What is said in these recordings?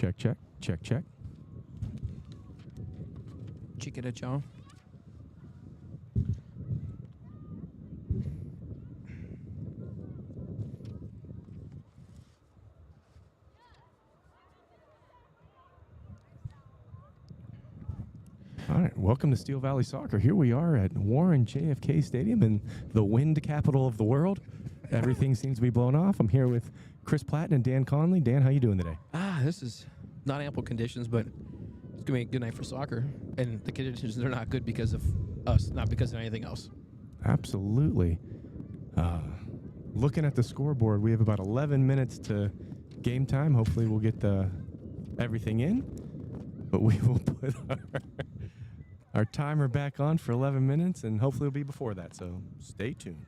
Check, check, check, check. Chiquita Joe. All right, welcome to Steel Valley Soccer. Here we are at Warren JFK Stadium in the wind capital of the world. Everything seems to be blown off. I'm here with Chris Platten and Dan Conley. Dan, how you doing today? This is not ample conditions, but it's going to be a good night for soccer. And the conditions are not good because of us, not because of anything else. Absolutely. Looking at the scoreboard, we have about 11 minutes to game time. Hopefully we'll get everything in. But we will put our timer back on for 11 minutes, and hopefully it'll be before that, so stay tuned.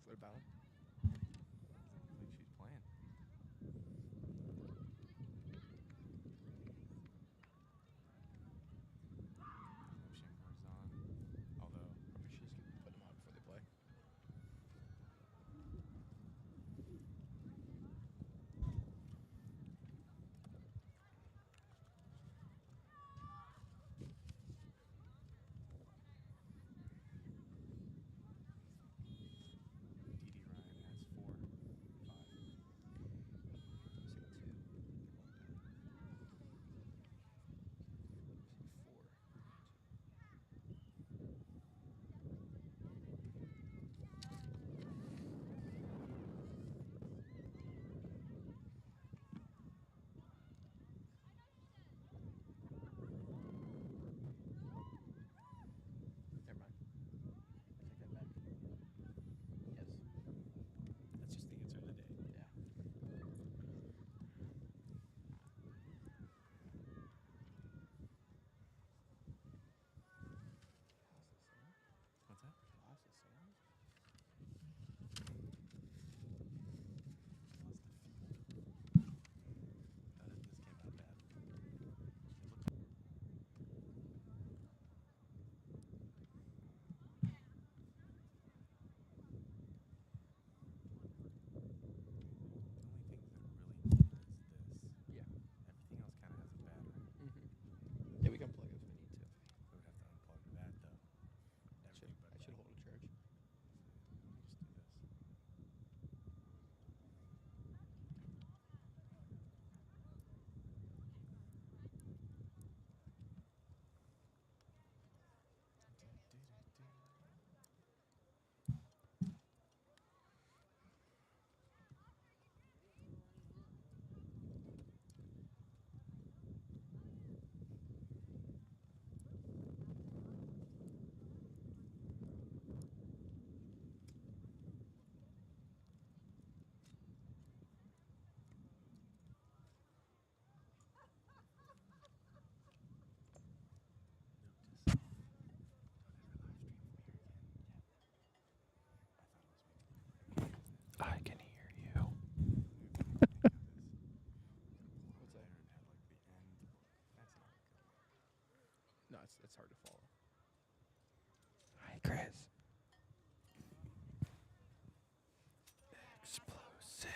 What about it? Doesn't look like she's playing. Shin guards on, although She's going to put them on before they play. DD It's hard to follow. Hi, Chris. Explosive.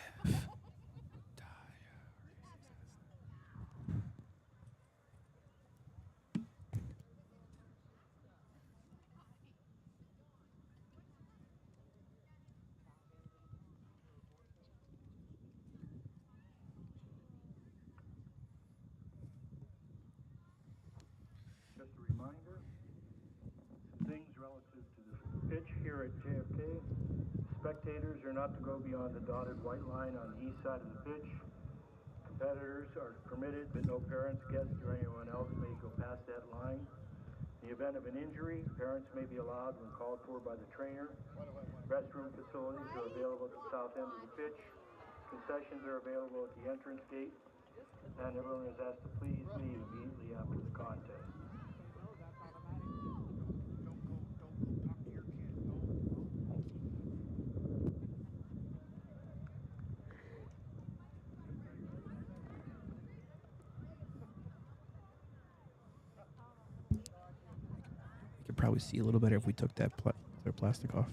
Just a reminder, some things relative to the pitch here at JFK. Spectators are not to go beyond the dotted white line on the east side of the pitch. Competitors are permitted, but no parents, guests, or anyone else may go past that line. In the event of an injury, parents may be allowed when called for by the trainer. Restroom facilities are available at the south end of the pitch. Concessions are available at the entrance gate. And everyone is asked to please leave immediately after the contest. You could probably see a little better if we took that their plastic off.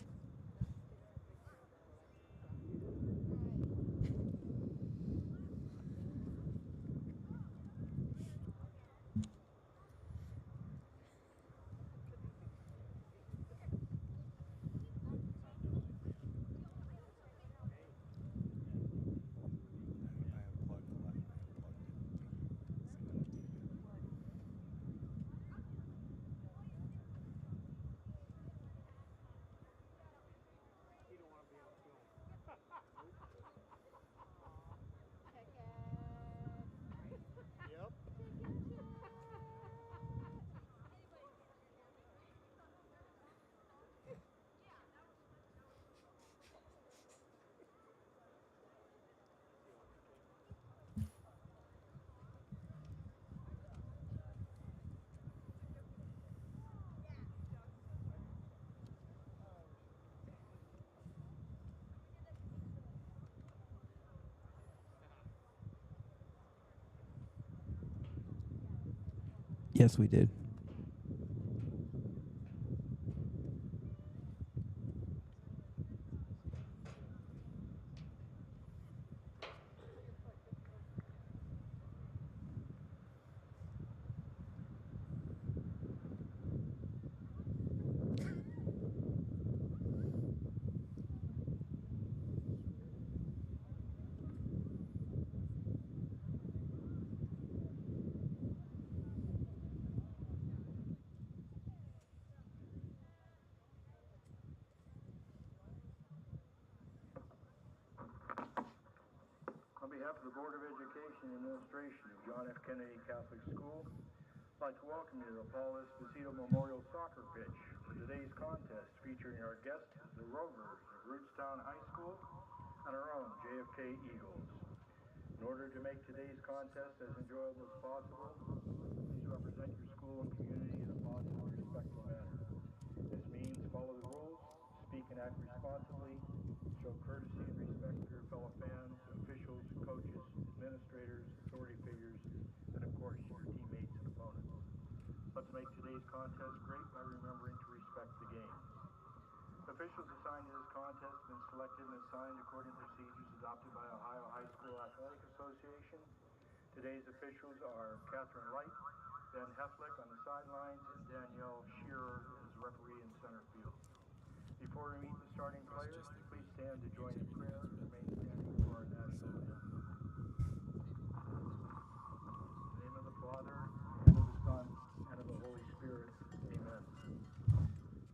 Yes, we did. On behalf of the Board of Education and Administration of John F. Kennedy Catholic School, I'd like to welcome you to the Paul Esposito Memorial Soccer Pitch for today's contest featuring our guests, the Rovers of Rootstown High School, and our own JFK Eagles. In order to make today's contest as enjoyable as possible, please represent your school and community in a positive, respectful manner. This means follow the rules, speak and act responsibly, show courtesy and respect for your fellow fans, officials, coaches, administrators, authority figures, and of course your teammates and opponents. Let's make today's contest great by remembering to respect the game. Officials assigned to this contest have been selected and assigned according to procedures adopted by Ohio High School Athletic Association. Today's officials are Catherine Light, Ben Heflick on the sidelines, and Danielle Shearer as referee in center field. Before we meet the starting players, please stand to join in prayer and remain standing for our national anthem. In the name of the Father, and of the Son, and of the Holy Spirit, amen.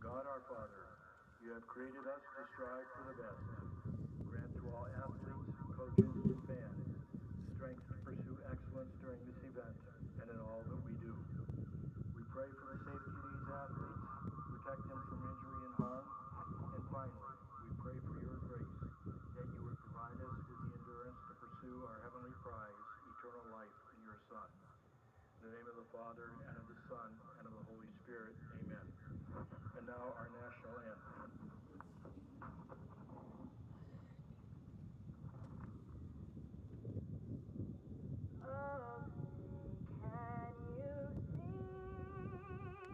God our Father, you have created us to strive for the best. Grant to all athletes, coaches, and fans strength to pursue excellence during this event and in all that we do. We pray for the safety of these athletes, protect them from injury and harm, and finally, we pray for your grace, that you would provide us with the endurance to pursue our heavenly prize, eternal life in your Son. In the name of the Father, and of the Son, and of the Holy Spirit, amen. And now our national anthem. Oh, can you see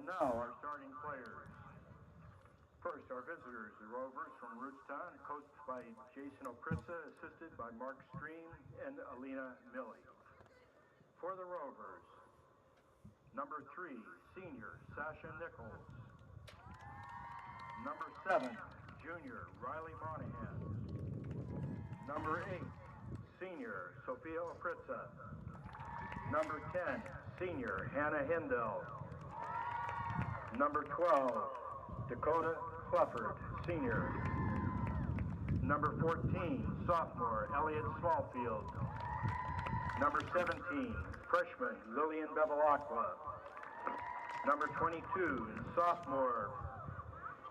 And now our starting players. First, our visitors, the Rovers from Rootstown, coached by Jason Opritza, assisted by Mark Stream and Alina Milley. For the Rovers, number 3, senior, Sasha Nichols. Number 7, junior, Riley Monahan. Number 8, senior, Sophia Opritza. Number 10, senior, Hannah Hindell. Number 12, Dakota Clifford, senior. Number 14, sophomore, Elliot Smallfield. Number 17, freshman, Lillian Bevilacqua. Number 22, sophomore,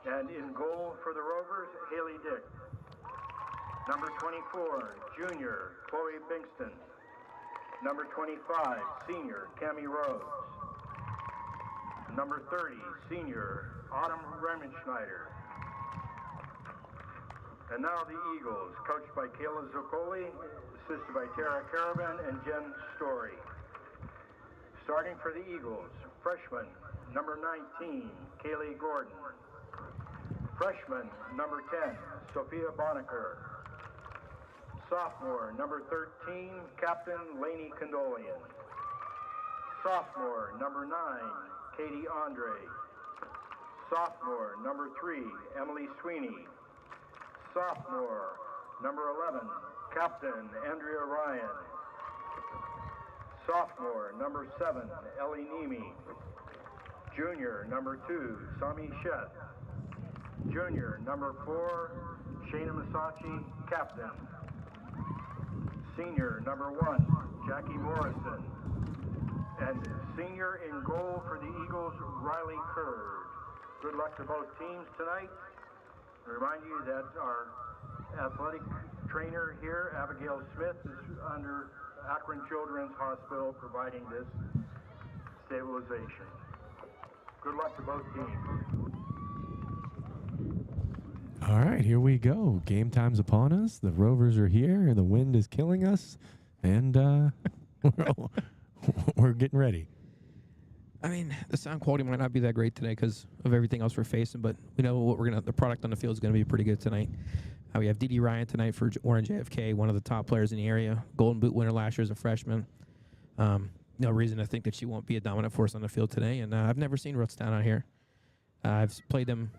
and in goal for the Rovers, Haley Dick. Number 24, junior, Chloe Bingston. Number 25, senior, Cami Rhodes. Number 30, senior, Autumn Remenschneider. And now the Eagles, coached by Kayla Zuccoli, assisted by Tara Caravan and Jen Story. Starting for the Eagles, freshman, number 19, Kaylee Gordon. Freshman, number 10, Sophia Bonaker. Sophomore, number 13, Captain Lainey Condolian. Sophomore, number 9, Katie Andre. Sophomore, number 3, Emily Sweeney. Sophomore, number 11, Captain Andrea Ryan. Sophomore, number 7, Ellie Nemi. Junior, number 2, Sami Shet. Junior, number 4, Shayna Masachi, captain. Senior, number 1, Jackie Morrison. And senior in goal for the Eagles, Riley Curd. Good luck to both teams tonight. I remind you that our athletic trainer here, Abigail Smith, is under Akron Children's Hospital providing this stabilization. Good luck to both teams. All right, here we go. Game time's upon us. The Rovers are here, and the wind is killing us, and we're getting ready. I mean, the sound quality might not be that great today because of everything else we're facing, but we know what the product on the field is going to be pretty good tonight. We have Dee Dee Ryan tonight for Orange JFK, one of the top players in the area, Golden Boot winner last year as a freshman. No reason to think that she won't be a dominant force on the field today, and I've never seen Rootstown out here. I've played them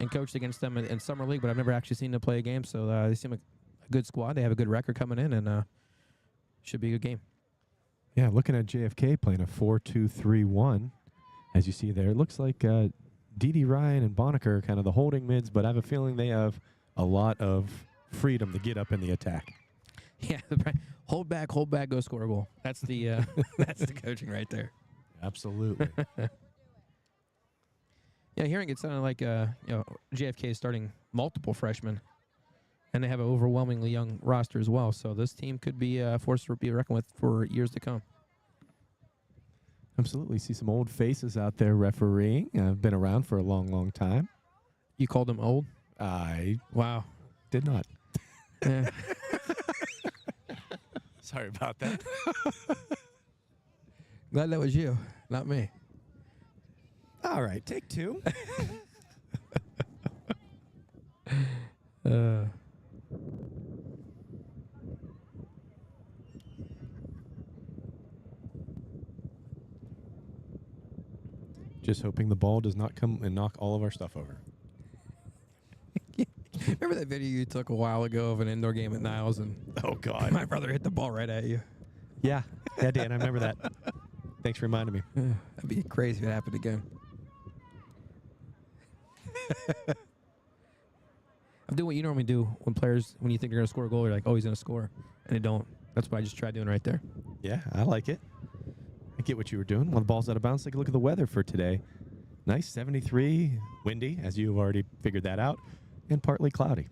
and coached against them in Summer League, but I've never actually seen them play a game, so they seem like a good squad. They have a good record coming in, and should be a good game. Yeah, looking at JFK playing a 4-2-3-1, as you see there. It looks like Dee Dee Ryan and Bonaker are kind of the holding mids, but I have a feeling they have a lot of freedom to get up in the attack. Yeah, hold back, go score a goal. That's the that's the coaching right there. Absolutely. Yeah, hearing it sounded like JFK is starting multiple freshmen, and they have an overwhelmingly young roster as well. So this team could be a force to be reckoned with for years to come. Absolutely. See some old faces out there refereeing. I've been around for a long, long time. You called them old? Wow. Did not. Yeah. Sorry about that. Glad that was you, not me. All right, take 2. Just hoping the ball does not come and knock all of our stuff over. Remember that video you took a while ago of an indoor game at Niles, and Oh, God. my brother hit the ball right at you? Yeah, Dan, I remember that. Thanks for reminding me. That'd be crazy if it happened again. I'm doing what you normally do when you think you're going to score a goal, you're like, oh, he's going to score, and they don't. That's what I just tried doing right there. Yeah, I like it. I get what you were doing. While the ball's out of bounds, take a look at the weather for today. Nice 73, windy, as you've already figured that out, and partly cloudy.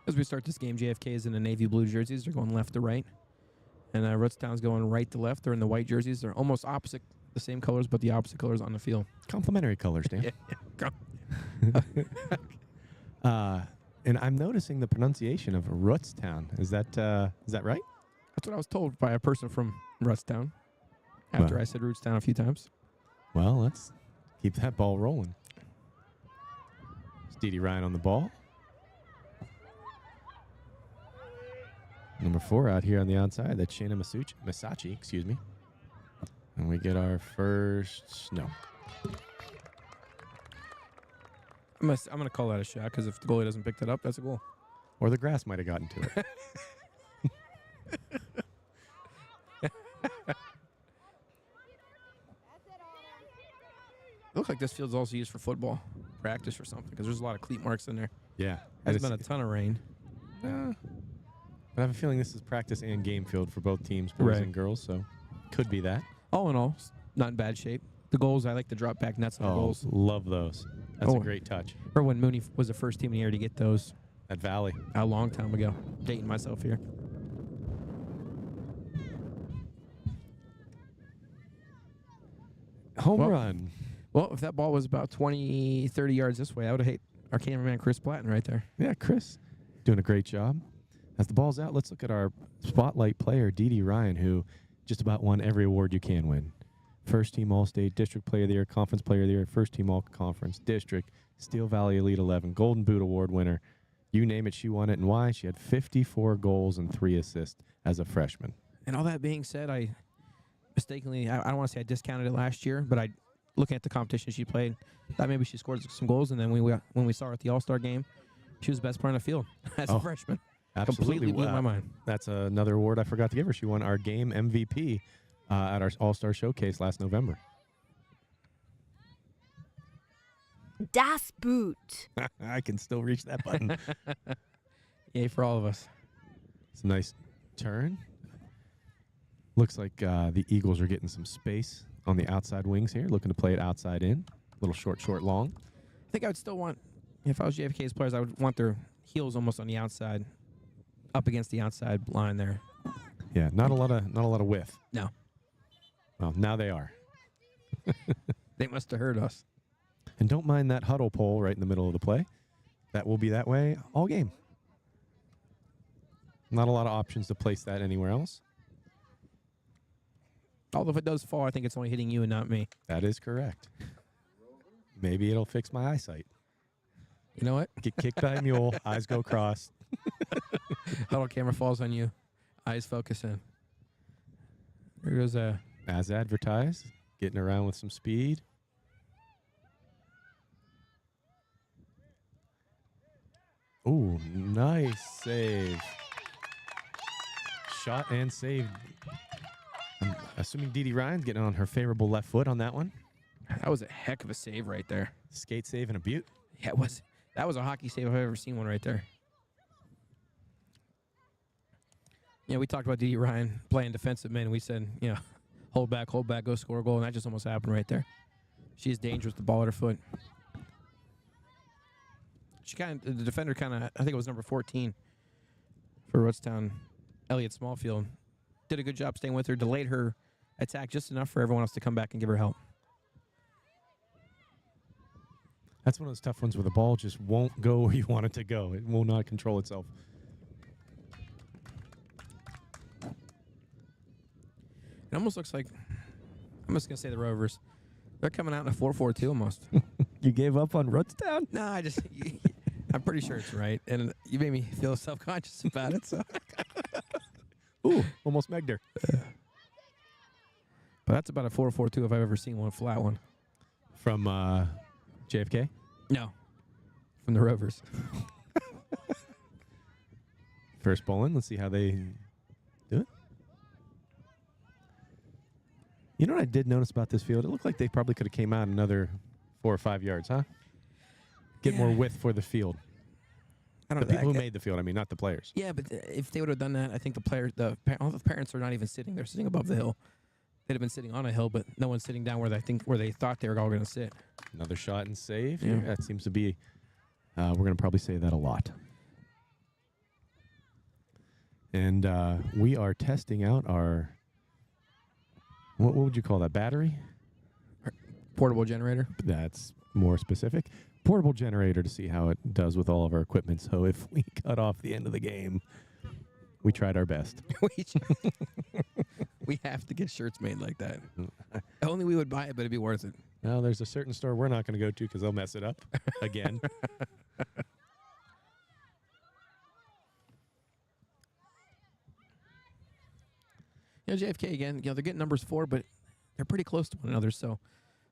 As we start this game, JFK is in the navy blue jerseys. They're going left to right. And Rootstown's going right to left. They're in the white jerseys. They're almost opposite, the same colors, but the opposite colors on the field. Complementary colors, Dan. And I'm noticing the pronunciation of Rootstown. Is that right? That's what I was told by a person from Rootstown after Well. I said Rootstown a few times. Well, let's keep that ball rolling. It's Dee Dee Ryan on the ball. Number 4 out here on the outside. That's Shayna Masachi, excuse me. And we get our first. No. I'm gonna call that a shot because if the goalie doesn't pick that up, that's a goal. Or the grass might have gotten to it. It looks like this field's also used for football practice or something because there's a lot of cleat marks in there. Yeah. There's been a ton of rain. But I have a feeling this is practice and game field for both teams, boys Right. and girls, so could be that. All in all, it's not in bad shape. The goals, I like the drop back nets on the goals. Love those. That's a Oh. great touch. Or when Mooney was the first team in the year to get those At Valley. a long time ago. Dating myself here. Home Well, run. Well, if that ball was about 20, 30 yards this way, I would have hit our cameraman Chris Platten right there. Yeah, Chris doing a great job. As the ball's out, let's look at our spotlight player, Dee Dee Ryan, who just about won every award you can win. First team All-State, District Player of the Year, Conference Player of the Year, First Team All-Conference, District, Steel Valley Elite 11, Golden Boot Award winner. You name it, she won it. And why? She had 54 goals and 3 assists as a freshman. And all that being said, I mistakenly, I don't want to say I discounted it last year, but looking at the competition she played, thought maybe she scored some goals. And then when we saw her at the All-Star game, she was the best player on the field as a freshman. Absolutely. Completely blew my mind. That's another award I forgot to give her. She won our game MVP at our All-Star Showcase last November. Das Boot. I can still reach that button. Yay for all of us. It's a nice turn. Looks like the Eagles are getting some space on the outside wings here, looking to play it outside in. A little short, long. I think I would still want, if I was JFK's players, I would want their heels almost on the outside, up against the outside line there. Yeah, not a lot of width. No. Well, now they are. They must have heard us. And don't mind that huddle pole right in the middle of the play. That will be that way all game. Not a lot of options to place that anywhere else. Although if it does fall, I think it's only hitting you and not me. That is correct. Maybe it'll fix my eyesight. You know what? Get kicked by a mule, eyes go cross. Huddle camera falls on you. Eyes focus in. There goes As advertised, getting around with some speed. Ooh, nice save. Shot and save. I'm assuming Dee Dee Ryan's getting on her favorable left foot on that one. That was a heck of a save right there. Skate save and a butte. Yeah, it was. That was a hockey save if I've ever seen one right there. Yeah, we talked about Dee Dee Ryan playing defensive mid, and we said, hold back, go score a goal, and that just almost happened right there. She's dangerous with the ball at her foot. The defender I think it was number 14 for Rootstown, Elliot Smallfield, did a good job staying with her, delayed her attack just enough for everyone else to come back and give her help. That's one of those tough ones where the ball just won't go where you want it to go. It will not control itself. It almost looks like, I'm just going to say the Rovers. They're coming out in a 4-4-2 almost. You gave up on Rootstown? No, I'm pretty sure it's right. And you made me feel self-conscious about it. So. Ooh, almost megged her. But that's about a 4-4-2 if I've ever seen one, a flat one. From JFK? No, from the Rovers. First ball in. Let's see how they do it. You know what I did notice about this field? It looked like they probably could have came out another 4 or 5 yards, huh? Get more width for the field. I The don't know. people who made the field, I mean, not the players. Yeah, but if they would have done that, I think all the parents are not even sitting. They're sitting above the hill. They'd have been sitting on a hill, but no one's sitting down where they thought they were all going to sit. Another shot and save. Yeah. That seems to be, we're going to probably say that a lot. And we are testing out our, what would you call that, battery? Portable generator. That's more specific, portable generator to see how it does with all of our equipment. So if we cut off the end of the game, we tried our best. We have to get shirts made like that. Only we would buy it, but it'd be worth it. Well, there's a certain store we're not going to go to because they'll mess it up again. JFK again, they're getting numbers 4, but they're pretty close to one another. So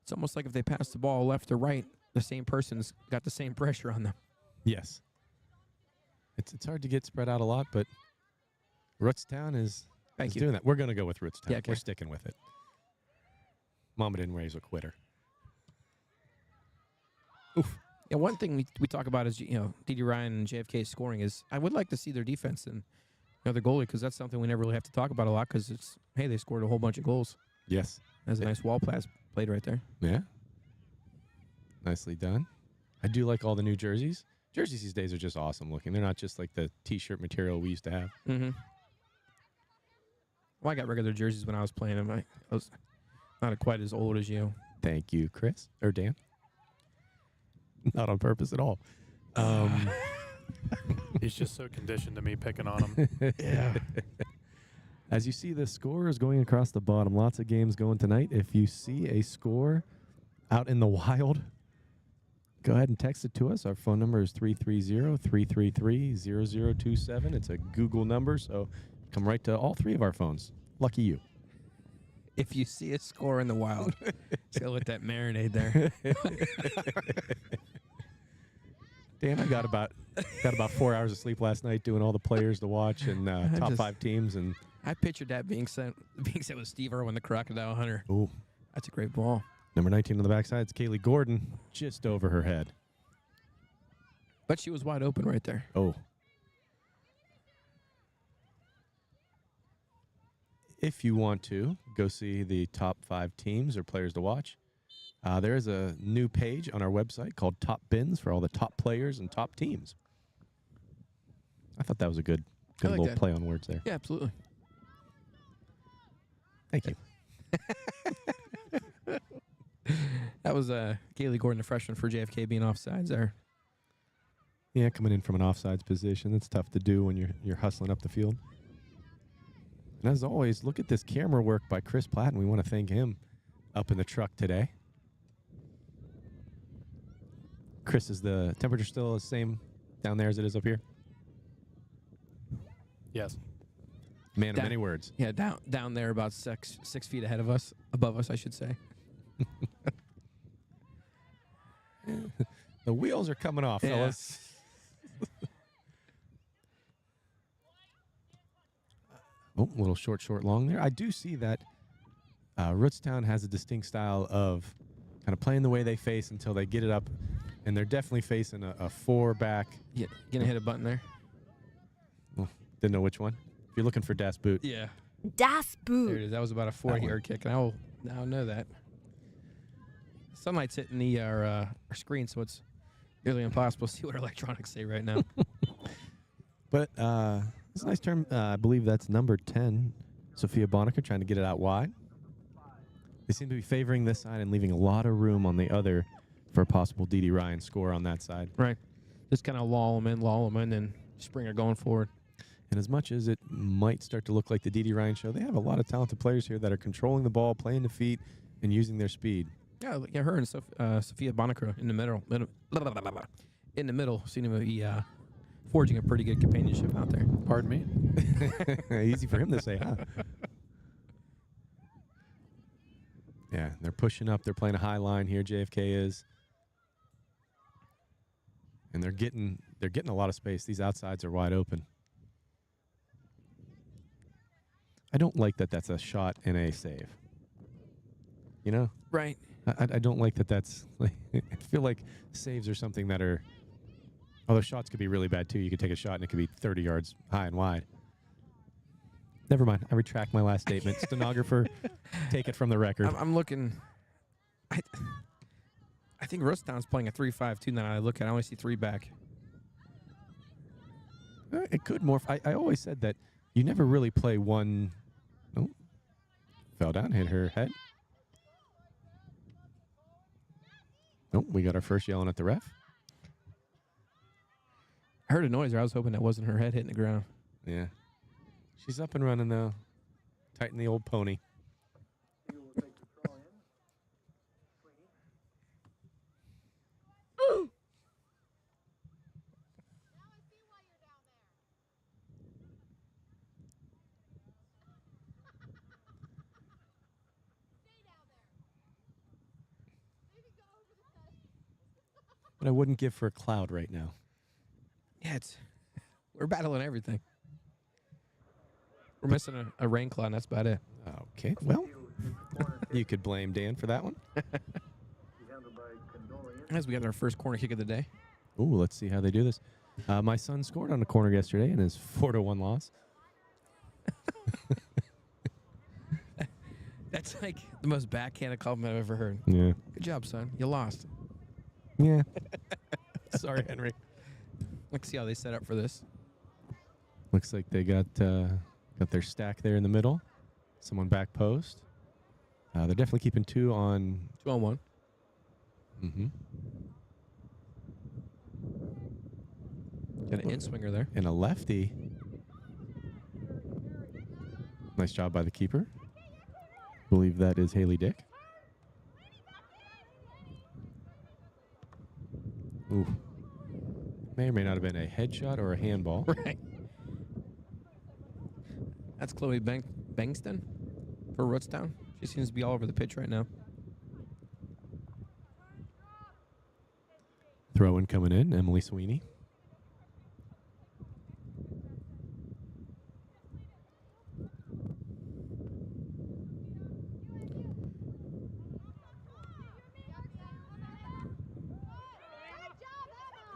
it's almost like if they pass the ball left or right, the same person's got the same pressure on them. Yes. It's hard to get spread out a lot, but Rootstown is doing that. We're going to go with Rootstown. Yeah, okay. We're sticking with it. Mama didn't raise a quitter. Oof. Yeah, one thing we talk about is, D.D. Ryan and JFK scoring is I would like to see their defense and their goalie, because that's something we never really have to talk about a lot, because it's, hey, they scored a whole bunch of goals. Yes. That's a nice wall pass played right there. Yeah. Nicely done. I do like all the new jerseys. Jerseys these days are just awesome looking. They're not just like the T-shirt material we used to have. Mm-hmm. Well, I got regular jerseys when I was playing them. I was not quite as old as you. Thank you, Chris. Or Dan. Not on purpose at all. He's just so conditioned to me picking on him. Yeah. As you see, the score is going across the bottom. Lots of games going tonight. If you see a score out in the wild, go ahead and text it to us. Our phone number is 330-333-0027. It's a Google number, so come right to all three of our phones. Lucky you. If you see a score in the wild, just gotta let that marinate there. Dan, I got about 4 hours of sleep last night doing all the players to watch and top 5 teams. And I pictured that being set with Steve Irwin, the Crocodile Hunter. ooh, That's a great ball. number 19 on the backside is Kaylee Gordon, just over her head. But she was wide open right there. Oh. If you want to go see the top 5 teams or players to watch, there is a new page on our website called Top Bins for all the top players and top teams. I thought that was a good like little that. play on words there. Yeah, absolutely. Thank you. That was Kaylee Gordon, the freshman for JFK, being offsides there. Yeah, coming in from an offsides position, it's tough to do when you're hustling up the field. And as always, look at this camera work by Chris Platt, and we want to thank him up in the truck today. Chris, is the temperature still the same down there as it is up here? Yes. Man of many words. Yeah, down there about 6 feet above us, I should say. The wheels are coming off, fellas. Oh, a little short, long there. I do see that Rootstown has a distinct style of kind of playing the way they face until they get it up, and they're definitely facing a 4-back. Yeah, gonna hit a button there. Well, didn't know which one. If you're looking for Das Boot. Yeah. Das There it Boot. is. That was about a 40-yard kick, and I will now know that. Sunlight's hitting our screen, so it's nearly impossible to see what our electronics say right now. But it's a nice term. I believe that's number 10, Sophia Bonica, trying to get it out wide. They seem to be favoring this side and leaving a lot of room on the other for a possible D.D. Ryan score on that side. Right. Just kind of lull them in, and Springer going forward. And as much as it might start to look like the D.D. Ryan show, they have a lot of talented players here that are controlling the ball, playing the feet, and using their speed. Yeah, her and Sophia Bonica in the middle. In the middle, seem to be forging a pretty good companionship out there. Pardon me? Easy for him to say, huh? Yeah, they're pushing up. They're playing a high line here, JFK is. And they're getting a lot of space. These outsides are wide open. I don't like that that's a shot and a save. You know? Right. I don't like that that's like, I feel like saves are something that are, although shots could be really bad too. You could take a shot and it could be 30 yards high and wide. Never mind. I retract my last statement. Stenographer, take it from the record. I'm looking. I think Rootstown's playing a 3-5-2 now. I look at it, I only see 3 back. It could morph. I always said that you never really play one. Oh, fell down, hit her head. Nope, we got our first yelling at the ref. I heard a noise there. I was hoping that wasn't her head hitting the ground. Yeah. She's up and running, though. Tighten the old pony. Field will take the throw in. Sweeney. But I wouldn't give for a cloud right now. Yeah, we're battling everything. We're missing a rain cloud, and that's about it. Okay, well, you could blame Dan for that one. Handled by Condolian. As we got our first corner kick of the day. Ooh, let's see how they do this. My son scored on a corner yesterday in his 4-1 loss. That's like the most backhanded compliment I've ever heard. Yeah. Good job, son. You lost. Yeah. Sorry, Henry. Let's see how they set up for this. Looks like they got their stack there in the middle. Someone back post. They're definitely keeping 2 on. 2-on-1. Mm-hmm. Got an in-swinger there. And a lefty. Nice job by the keeper. Believe that is Haley Dick. Ooh. May or may not have been a headshot or a handball. Right. That's Chloe Bankston for Rootstown. She seems to be all over the pitch right now. Throw in coming in, Emily Sweeney.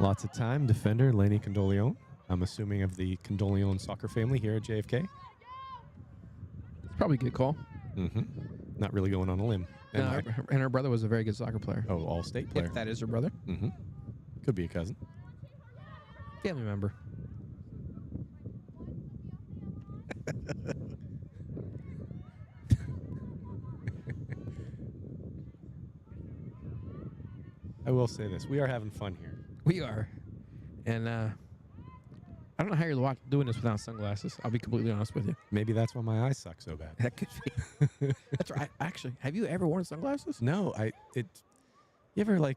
Lots of time. Defender, Lainey Condolion. I'm assuming of the Condolion soccer family here at JFK. It's probably a good call. Mm-hmm. Not really going on a limb. No, and her brother was a very good soccer player. Oh, all-state player. If that is her brother. Mm-hmm. Could be a cousin. Family member. I will say this. We are having fun here. We are. And I don't know how you're doing this without sunglasses. I'll be completely honest with you. Maybe that's why my eyes suck so bad. That could be. That's right. Actually, have you ever worn sunglasses? No, you ever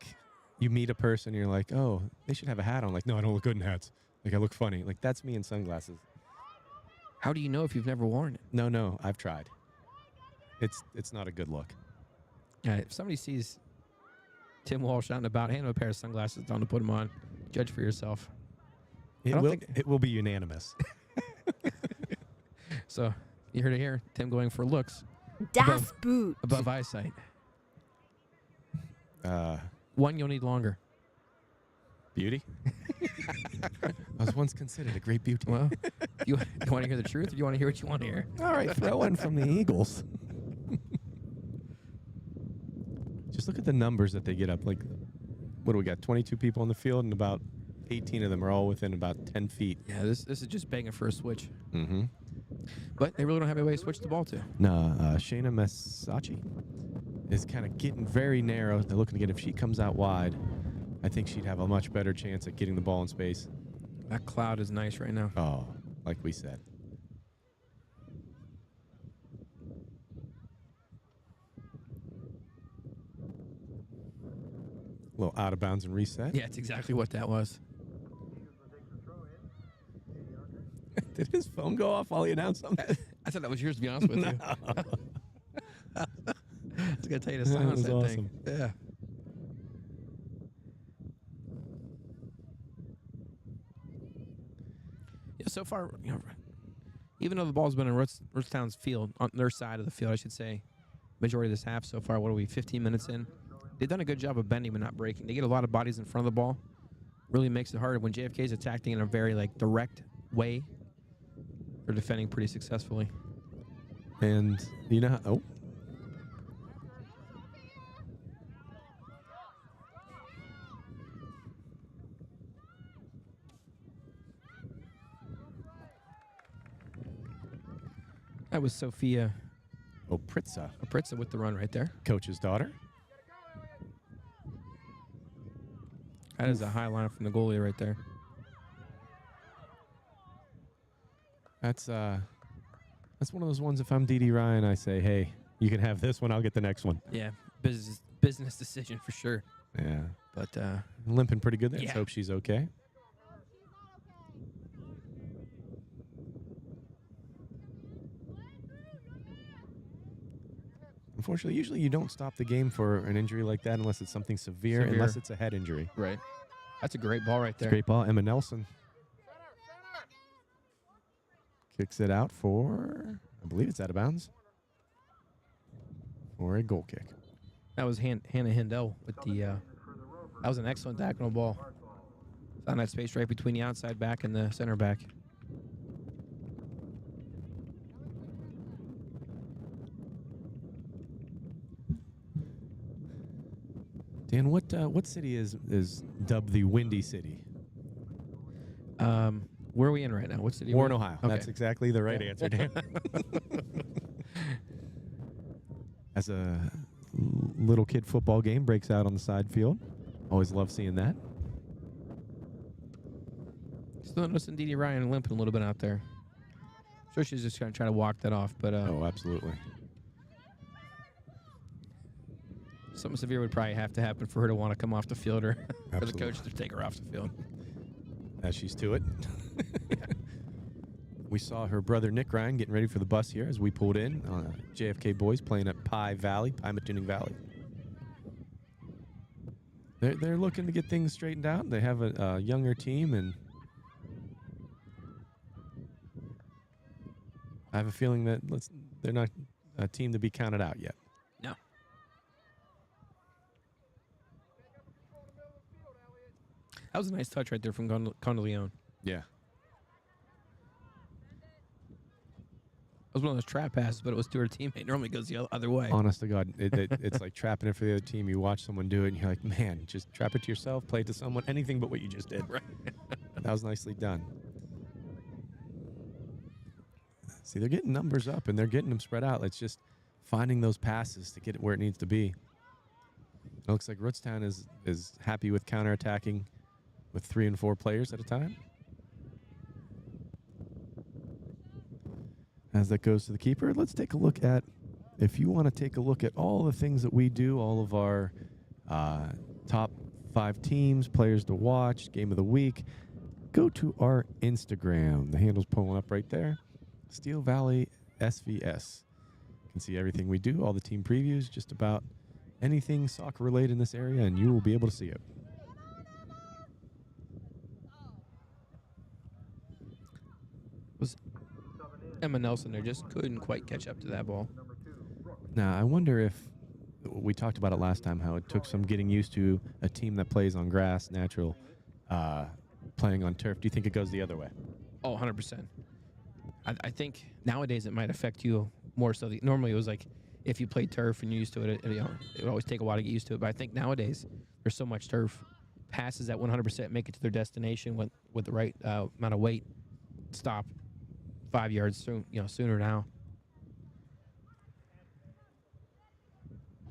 you meet a person, you're like, oh, they should have a hat on. Like, no, I don't look good in hats. Like, I look funny. Like, that's me in sunglasses. How do you know if you've never worn it? No, I've tried. It's not a good look. If somebody sees Tim Walsh out and about, hand him a pair of sunglasses, tell him to put them on. Judge for yourself. It will be unanimous. So, you heard it here. Tim going for looks. Das Boot. Above eyesight. One, you'll need longer. Beauty? I was once considered a great beauty. Well, you want to hear the truth, or do you want to hear what you want to hear? All right, throw in from the Eagles. Just look at the numbers that they get up. Like, what do we got? 22 people on the field, and about 18 of them are all within about 10 feet. Yeah, this is just begging for a switch. Mm-hmm. But they really don't have a way to switch the ball to. No, Shayna Messachi is kind of getting very narrow. They're looking to get, if she comes out wide, I think she'd have a much better chance at getting the ball in space. That cloud is nice right now. Oh, like we said. A little out of bounds and reset. Yeah, it's exactly what that was. Did his phone go off while he announced something? I thought that was yours, to be honest with you. I was going to tell you to silence that thing. Yeah. Yeah, so far, even though the ball's been in Rootstown's field, on their side of the field, I should say, majority of this half so far, what are we, 15 minutes in? They've done a good job of bending but not breaking. They get a lot of bodies in front of the ball. Really makes it hard when JFK is attacking in a very direct way. They're defending pretty successfully. And you know how, oh. That was Sophia Oh, Pritza, Pritza with the run right there. coach's daughter. That is a high line from the goalie right there. That's one of those ones. If I'm Dee Ryan, I say, hey, you can have this one. I'll get the next one. Yeah, business decision for sure. Yeah. But Limping pretty good there. Yeah. Let's hope she's okay. Unfortunately, usually you don't stop the game for an injury like that unless it's something severe. Unless it's a head injury. right, that's a great ball right It's there. a great ball. Emma Nelson kicks it out for, I believe it's out of bounds, for a goal kick. That was Hannah Hindell with the. That was an excellent diagonal ball. Found that space right between the outside back and the center back. Dan, what city is dubbed the Windy City? Where are we in right now? What city? Warren, Ohio. Okay. That's exactly the right answer, Dan. As a little kid football game breaks out on the side field, always love seeing that. Still noticing Dee Ryan limping a little bit out there. Sure, she's just going to try to walk that off, but Oh, absolutely. something severe would probably have to happen for her to want to come off the field or for the Absolutely. coach to take her off the field. As she's to it. We saw her brother Nick Ryan getting ready for the bus here as we pulled in. JFK boys playing at Pie Matooning Valley. They're looking to get things straightened out. They have a younger team, and I have a feeling that they're not a team to be counted out yet. No. That was a nice touch right there from Condeleone. Yeah. It was one of those trap passes, but it was to her teammate. Normally goes the other way. Honest to God, it's like trapping it for the other team. You watch someone do it, and you're like, man, just trap it to yourself, play it to someone, anything but what you just did. Right. That was nicely done. See, they're getting numbers up, and they're getting them spread out. It's just finding those passes to get it where it needs to be. It looks like Rootstown is happy with counterattacking with 3 and 4 players at a time. As that goes to the keeper, let's take a look at, if you want to take a look at all the things that we do, all of our top 5 teams, players to watch, game of the week, go to our Instagram. The handle's pulling up right there. Steel Valley SVS. You can see everything we do, all the team previews, just about anything soccer related in this area, and you will be able to see it. Was Emma Nelson there just couldn't quite catch up to that ball. Now, I wonder if, we talked about it last time, how it took some getting used to a team that plays on grass, natural, playing on turf. Do you think it goes the other way? Oh, 100%. I think nowadays it might affect you more so. Normally it was like if you played turf and you're used to it, it would always take a while to get used to it. But I think nowadays there's so much turf. Passes that 100% make it to their destination with the right amount of weight. Stop 5 yards sooner now.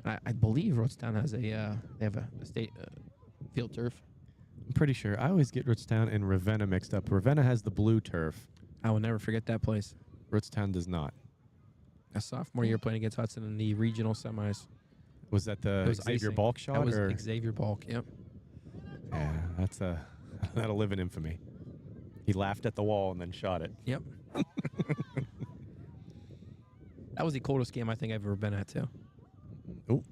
I believe Rootstown has they have a state field turf. I'm pretty sure. I always get Rootstown and Ravenna mixed up. Ravenna has the blue turf. I will never forget that place. Rootstown does not. A sophomore year playing against Hudson in the regional semis. Was that the It was Xavier icing. Balk shot? That was or? Xavier Balk. Yep. Yeah, that'll live in infamy. He laughed at the wall and then shot it. Yep. That was the coldest game I think I've ever been at too. Oh.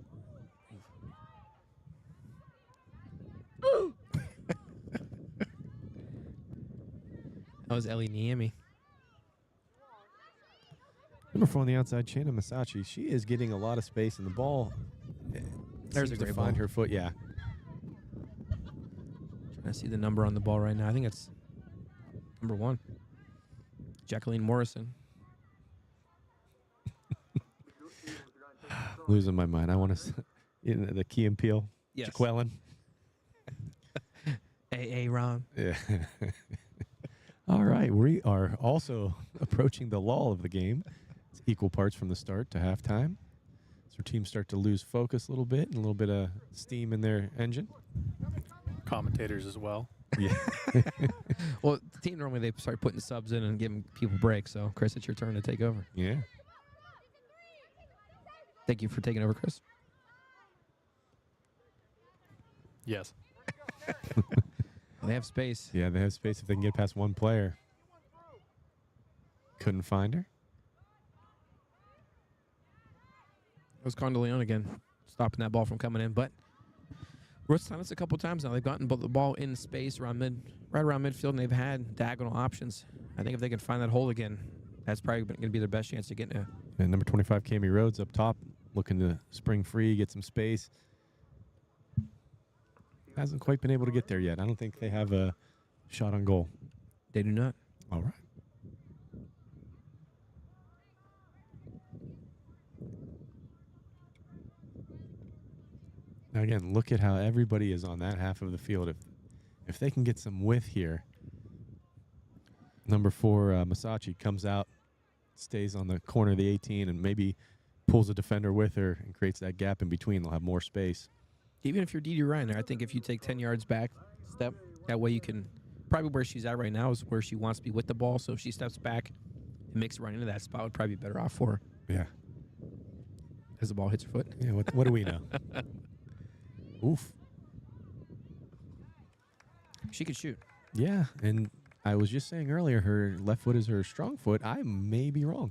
That was Ellie Niemi. Number 4 on the outside, Shanna Masachi. She is getting a lot of space in the ball. There's Seems a to great find ball. her foot. Yeah. Trying to see the number on the ball right now. I think it's number 1. Jacqueline Morrison. Losing my mind. I want to the Key and Peel. Yes. Jaqueline. A.A. Ron. Yeah. All right. We are also approaching the lull of the game. It's equal parts from the start to halftime. So teams start to lose focus a little bit and a little bit of steam in their engine. commentators as well. Yeah. Well, the team normally they start putting subs in and giving people breaks. So, Chris, it's your turn to take over. Yeah. Thank you for taking over, Chris. Yes. They have space. Yeah, they have space if they can get past one player. Couldn't find her. It was Condeleone again, stopping that ball from coming in. But Rootstown, it's a couple times now. They've gotten the ball in space right around midfield, and they've had diagonal options. I think if they can find that hole again, that's probably going to be their best chance to get in. And number 25, Cami Rhodes up top, looking to spring free, get some space. Hasn't quite been able to get there yet. I don't think they have a shot on goal. They do not. All right. Now again, look at how everybody is on that half of the field. If they can get some width here, number 4, Masachi, comes out, stays on the corner of the 18, and maybe pulls a defender with her and creates that gap in between. They'll have more space. Even if you're Dee Ryan there, I think if you take 10 yards back, step, that way you can, probably where she's at right now is where she wants to be with the ball. So if she steps back and makes a run into that spot, would probably be better off for her Yeah. as the ball hits her foot. Yeah, what do we know? Oof. She could shoot. Yeah, and I was just saying earlier, her left foot is her strong foot. I may be wrong.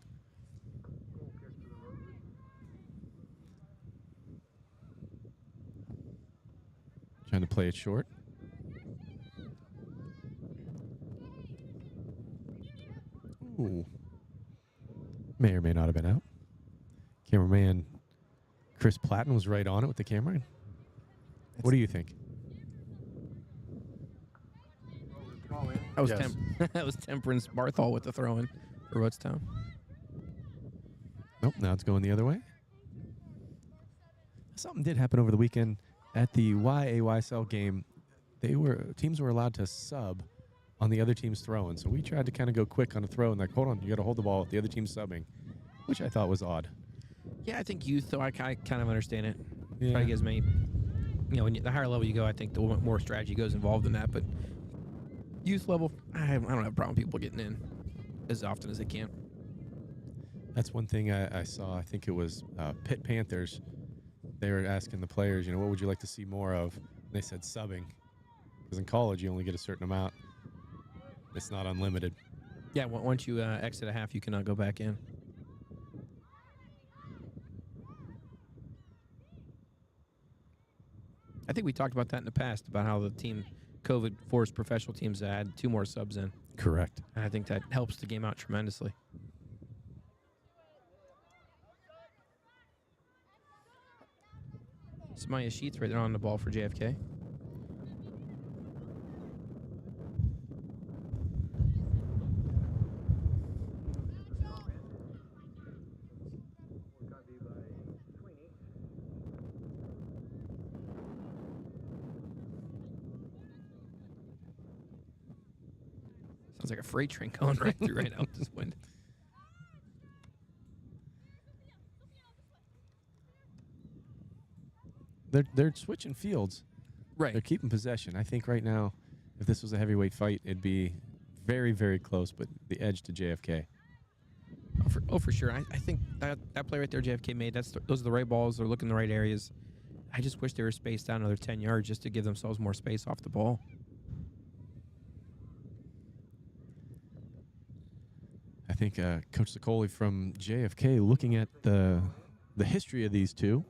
Trying to play it short. Ooh. May or may not have been out. Cameraman Chris Platten was right on it with the camera. What do you think? That was Yes. that was Temperance Barthol with the throw-in for Rootstown. Nope, now it's going the other way. Something did happen over the weekend at the YAYSL game. Teams were allowed to sub on the other team's throw-in. So we tried to kind of go quick on a throw and like, hold on, you got to hold the ball with the other team subbing, which I thought was odd. Yeah, I think youth, though, I kind of understand it. Yeah. Try to get as many, when the higher level you go, I think the more strategy goes involved in that. But youth level, I don't have a problem with people getting in as often as they can. That's one thing I saw. I think it was Pitt Panthers. They were asking the players, what would you like to see more of? And they said subbing. Because in college, you only get a certain amount. It's not unlimited. Yeah, once you exit a half, you cannot go back in. I think we talked about that in the past, about how the team COVID forced professional teams to add 2 more subs in. Correct. And I think that helps the game out tremendously. Samaya Sheets right there on the ball for JFK. Sounds like a freight train going right through right out this window. They're switching fields. Right. They're keeping possession. I think right now, if this was a heavyweight fight, it'd be very, very close, but the edge to JFK. For sure. I think that play right there JFK made, those are the right balls. They're looking in the right areas. I just wish they were spaced out another 10 yards just to give themselves more space off the ball. I think Coach Sicoli from JFK, looking at the history of these two,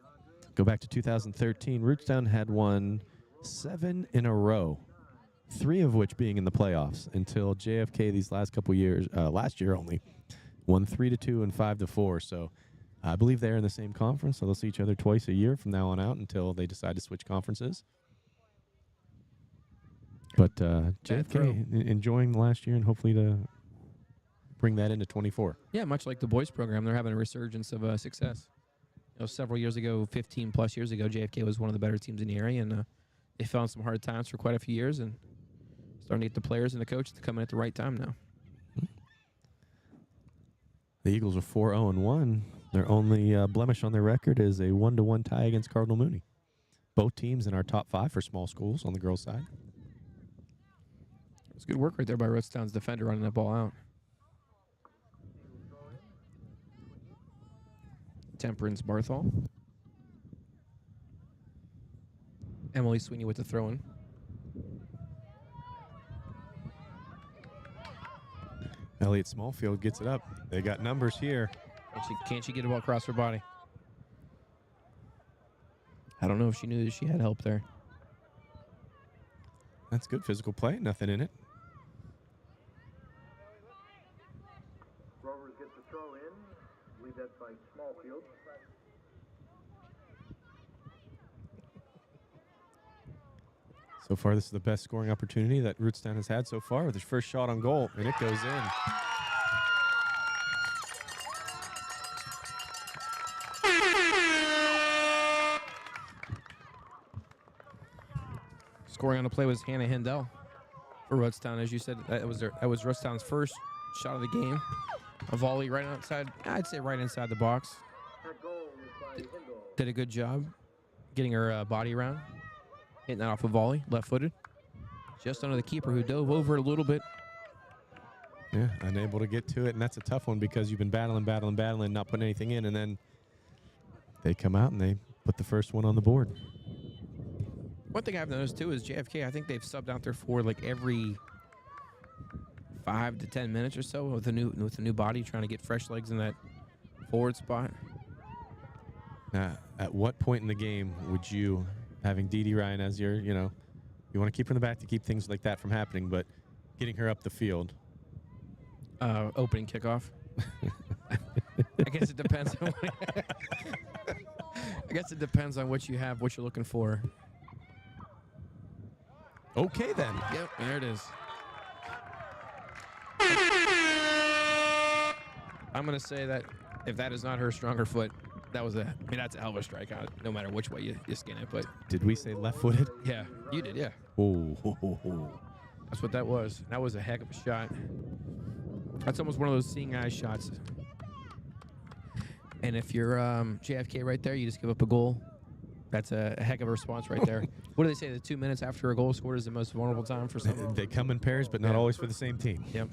go back to 2013, Rootstown had won 7 in a row, 3 of which being in the playoffs, until JFK these last couple years, last year only, won 3-2 and 5-4. So I believe they're in the same conference, so they'll see each other twice a year from now on out until they decide to switch conferences. But JFK enjoying the last year and hopefully to bring that into 24. Yeah, much like the boys program, they're having a resurgence of success. Several years ago, 15-plus years ago, JFK was one of the better teams in the area, and they fell in some hard times for quite a few years, and starting to get the players and the coach to come in at the right time now. The Eagles are 4-0-1. Their only blemish on their record is a 1-1 tie against Cardinal Mooney. both teams in our top 5 for small schools on the girls' side. It's good work right there by Rootstown's defender running that ball out. Temperance Barthol. Emily Sweeney with the throw-in. Elliot Smallfield gets it up. They got numbers here. Can't she get the ball across her body? I don't know if she knew that she had help there. That's good physical play. Nothing in it. Rovers get the throw in. I believe that's by Smallfield. So far, this is the best scoring opportunity that Rootstown has had so far with his first shot on goal, and it goes in. Scoring on the play was Hannah Hindell for Rootstown. As you said, that was Rootstown's first shot of the game. A volley right outside, I'd say right inside the box. That goal was by Hindle. Did a good job getting her body around. Hitting that off a volley, left-footed. Just under the keeper, who dove over a little bit. Yeah, unable to get to it, and that's a tough one because you've been battling, not putting anything in, and then they come out and they put the first one on the board. One thing I've noticed, too, is JFK, I think they've subbed out their forward like every 5 to 10 minutes or so with a new body, trying to get fresh legs in that forward spot. Now, at what point in the game would you, having Dee Dee Ryan as your, you want to keep her in the back to keep things like that from happening, but getting her up the field? Opening kickoff. I guess it depends on what you have, what you're looking for. Okay, then. Yep, there it is. I'm going to say that if that is not her stronger foot, that's a hell of a strikeout, no matter which way you skin it. But Did we say left-footed? yeah, you did, yeah. Oh. That's what that was. That was a heck of a shot. That's almost one of those seeing eye shots. And if you're JFK right there, you just give up a goal. That's a heck of a response right there. What do they say? The 2 minutes after a goal scored is the most vulnerable time for someone? They come in pairs, but not always for the same team. Yep.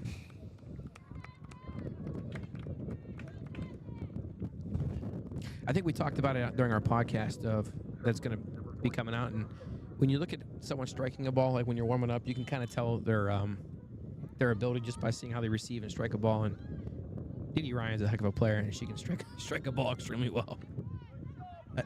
I think we talked about it during our podcast that's going to be coming out. And when you look at someone striking a ball, like when you're warming up, you can kind of tell their ability just by seeing how they receive and strike a ball. And Dee Dee Ryan's a heck of a player, and she can strike a ball extremely well.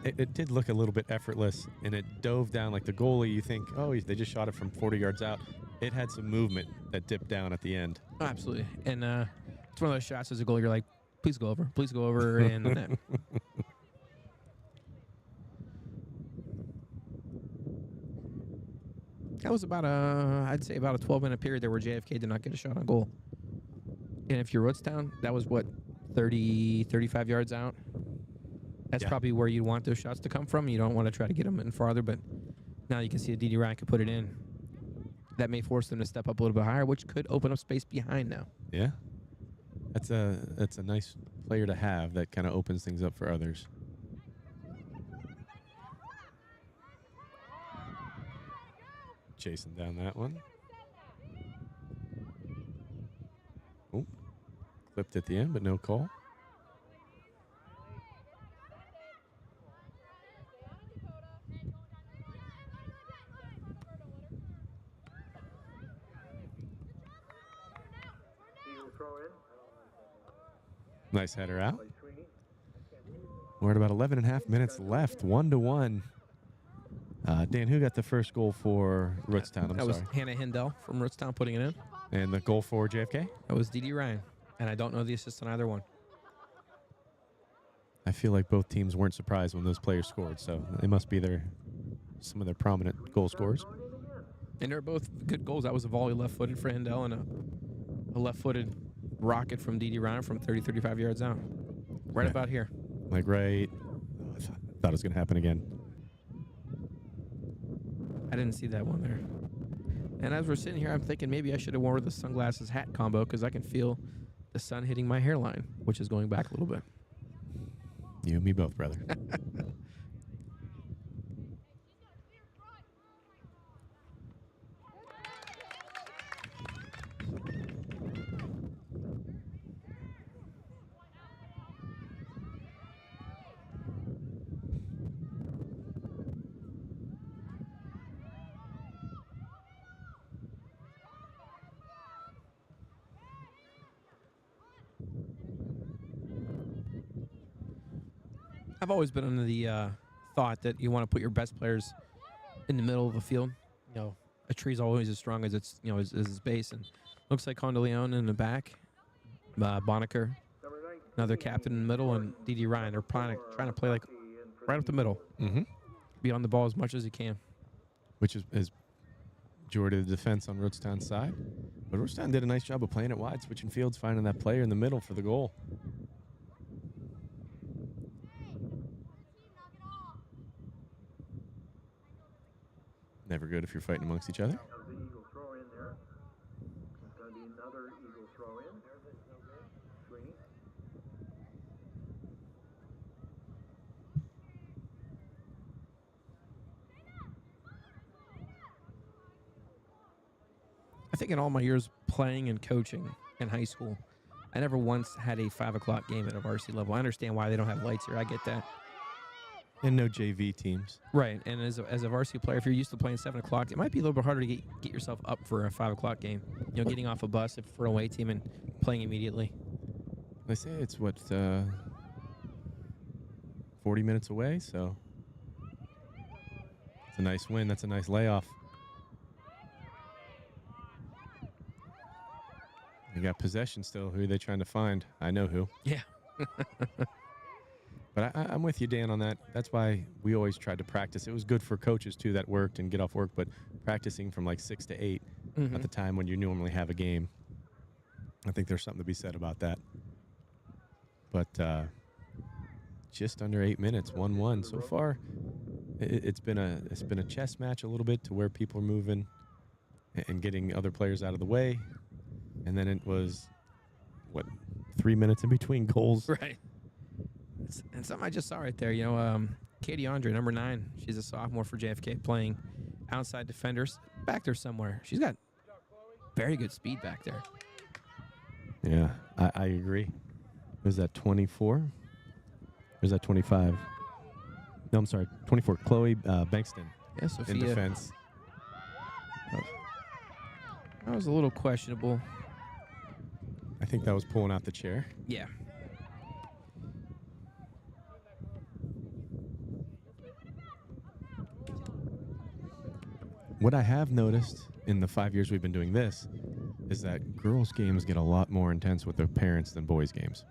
It did look a little bit effortless, and it dove down like the goalie. You think, oh, they just shot it from 40 yards out. It had some movement that dipped down at the end. Oh, absolutely. And it's one of those shots as a goalie, you're like, please go over, and the net. That was about I'd say about a 12-minute period there where JFK did not get a shot on goal. And if you're Rootstown, that was what, 30, 35 yards out? That's probably where you want those shots to come from. You don't want to try to get them in farther, but now you can see that Dee Dee Ryan could put it in. That may force them to step up a little bit higher, which could open up space behind now. Yeah. That's a nice player to have that kind of opens things up for others. Chasing down that one. Oh, clipped at the end, but no call. Nice header out. We're at about 11 and a half minutes left, 1-1. Dan, who got the first goal for Rootstown? That was Hannah Hindell from Rootstown putting it in. And the goal for JFK? That was Dee Dee Ryan. And I don't know the assist on either one. I feel like both teams weren't surprised when those players scored, so they must be some of their prominent goal scorers. And they're both good goals. That was a volley left-footed for Hindell and a left-footed rocket from Dee Dee Ryan from 30, 35 yards out. Right about here. Like right. I thought it was going to happen again. I didn't see that one there. And as we're sitting here, I'm thinking maybe I should have worn the sunglasses hat combo because I can feel the sun hitting my hairline, which is going back a little bit. You and me both, brother. I've always been under the thought that you want to put your best players in the middle of the field. You know, a tree's always as strong as its as its base, and looks like Condeleone in the back, Bonaker, another captain in the middle, and D.D. Ryan. They're trying to play like right up the middle, be on the ball as much as you can. Which is majority of the defense on Rootstown's side. But Rootstown did a nice job of playing it wide, switching fields, finding that player in the middle for the goal. Never good if you're fighting amongst each other. That was the Eagle throw in there. It's going to be another Eagle throw in. Sweeney. I think in all my years playing and coaching in high school, I never once had a 5 o'clock game at a varsity level. I understand why they don't have lights here. I get that. And no JV teams. Right, and as a varsity player, if you're used to playing 7 o'clock, it might be a little bit harder to get yourself up for a 5 o'clock game. You know, getting off a bus for an away team and playing immediately. They say it's 40 minutes away, so it's a nice win. That's a nice layoff. They got possession still. Who are they trying to find? I know who. Yeah. But I'm with you, Dan, on that. That's why we always tried to practice. It was good for coaches, too, that worked and get off work, but practicing from like 6 to 8 at the time when you normally have a game. I think there's something to be said about that. But just under 8 minutes, 1-1. So far, it's been a chess match a little bit to where people are moving and getting other players out of the way. And then it was, 3 minutes in between goals. Right. And something I just saw right there, Katie Andre, number 9. She's a sophomore for JFK, playing outside defenders back there somewhere. She's got very good speed back there. Yeah, I agree. Was that 24? Or was that 25? No, I'm sorry, 24. Chloe Bankston Yeah, Sophia. in defense. That was a little questionable. I think that was pulling out the chair. Yeah. What I have noticed in the 5 years we've been doing this is that girls' games get a lot more intense with their parents than boys' games.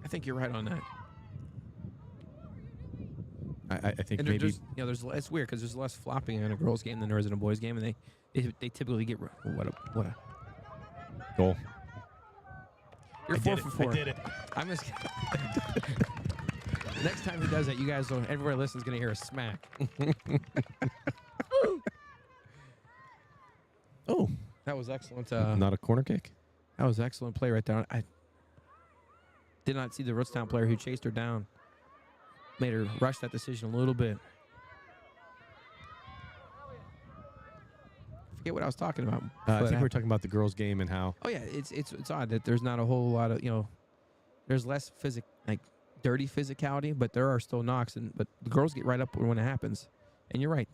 I think you're right on that. I think And maybe there's it's weird because there's less flopping in a girls' game than there is in a boys' game, and they typically get what a goal. You're I 4 did for it. 4. I did it. I'm just. Next time he does that, you guys will. Everywhere listen's gonna hear a smack. Oh, That was excellent. not a corner kick. That was excellent play right there. I did not see the Rootstown player who chased her down. Made her rush that decision a little bit. Forget what I was talking about. I think we're talking about the girls' game and how. Oh yeah, it's odd that there's not a whole lot of there's less dirty physicality, but there are still knocks, but the girls get right up when it happens. And you're right,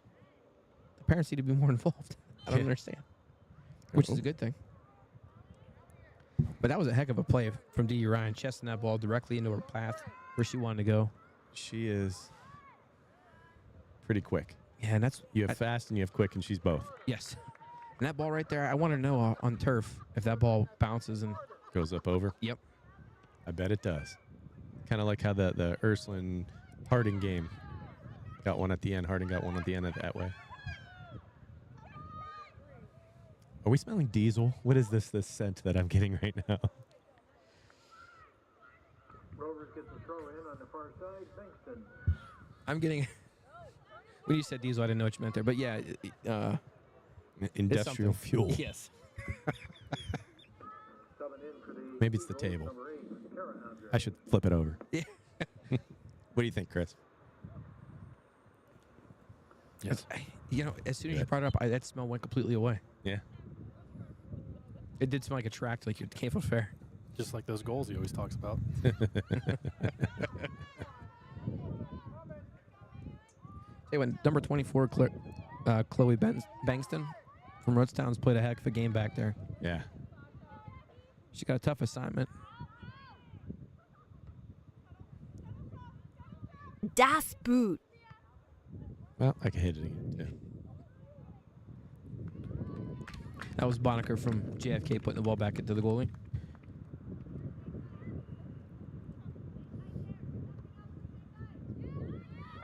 the parents need to be more involved. I don't understand, which is a good thing. But that was a heck of a play from D.D. Ryan, chesting that ball directly into her path where she wanted to go. She is pretty quick. Yeah, and that's You have fast and you have quick, and she's both. yes. And that ball right there, I want to know on turf if that ball bounces and Goes up over. Yep. I bet it does. Kind of like how the Ursuline Harding game got one at the end. Harding got one at the end of that way. Are we smelling diesel? What is this scent that I'm getting right now? Rovers get the throw in on the far side. Bankston. I'm getting. When you said diesel, I didn't know what you meant there, but yeah, Industrial something. fuel. Yes. Subbing in for the Maybe it's the Eagles, table. number 8, Kara Andre. I should flip it over. Yeah. What do you think, Chris? Yes. As soon as you brought it up, that smell went completely away. Yeah. It did smell like a tract, like you came from fair. Just like those goals he always talks about. Hey, when number 24, Chloe Bankston from Rootstown's played a heck of a game back there. Yeah. She got a tough assignment. Das Boot. Well, I can hit it again, too. That was Bonacker from JFK putting the ball back into the goalie.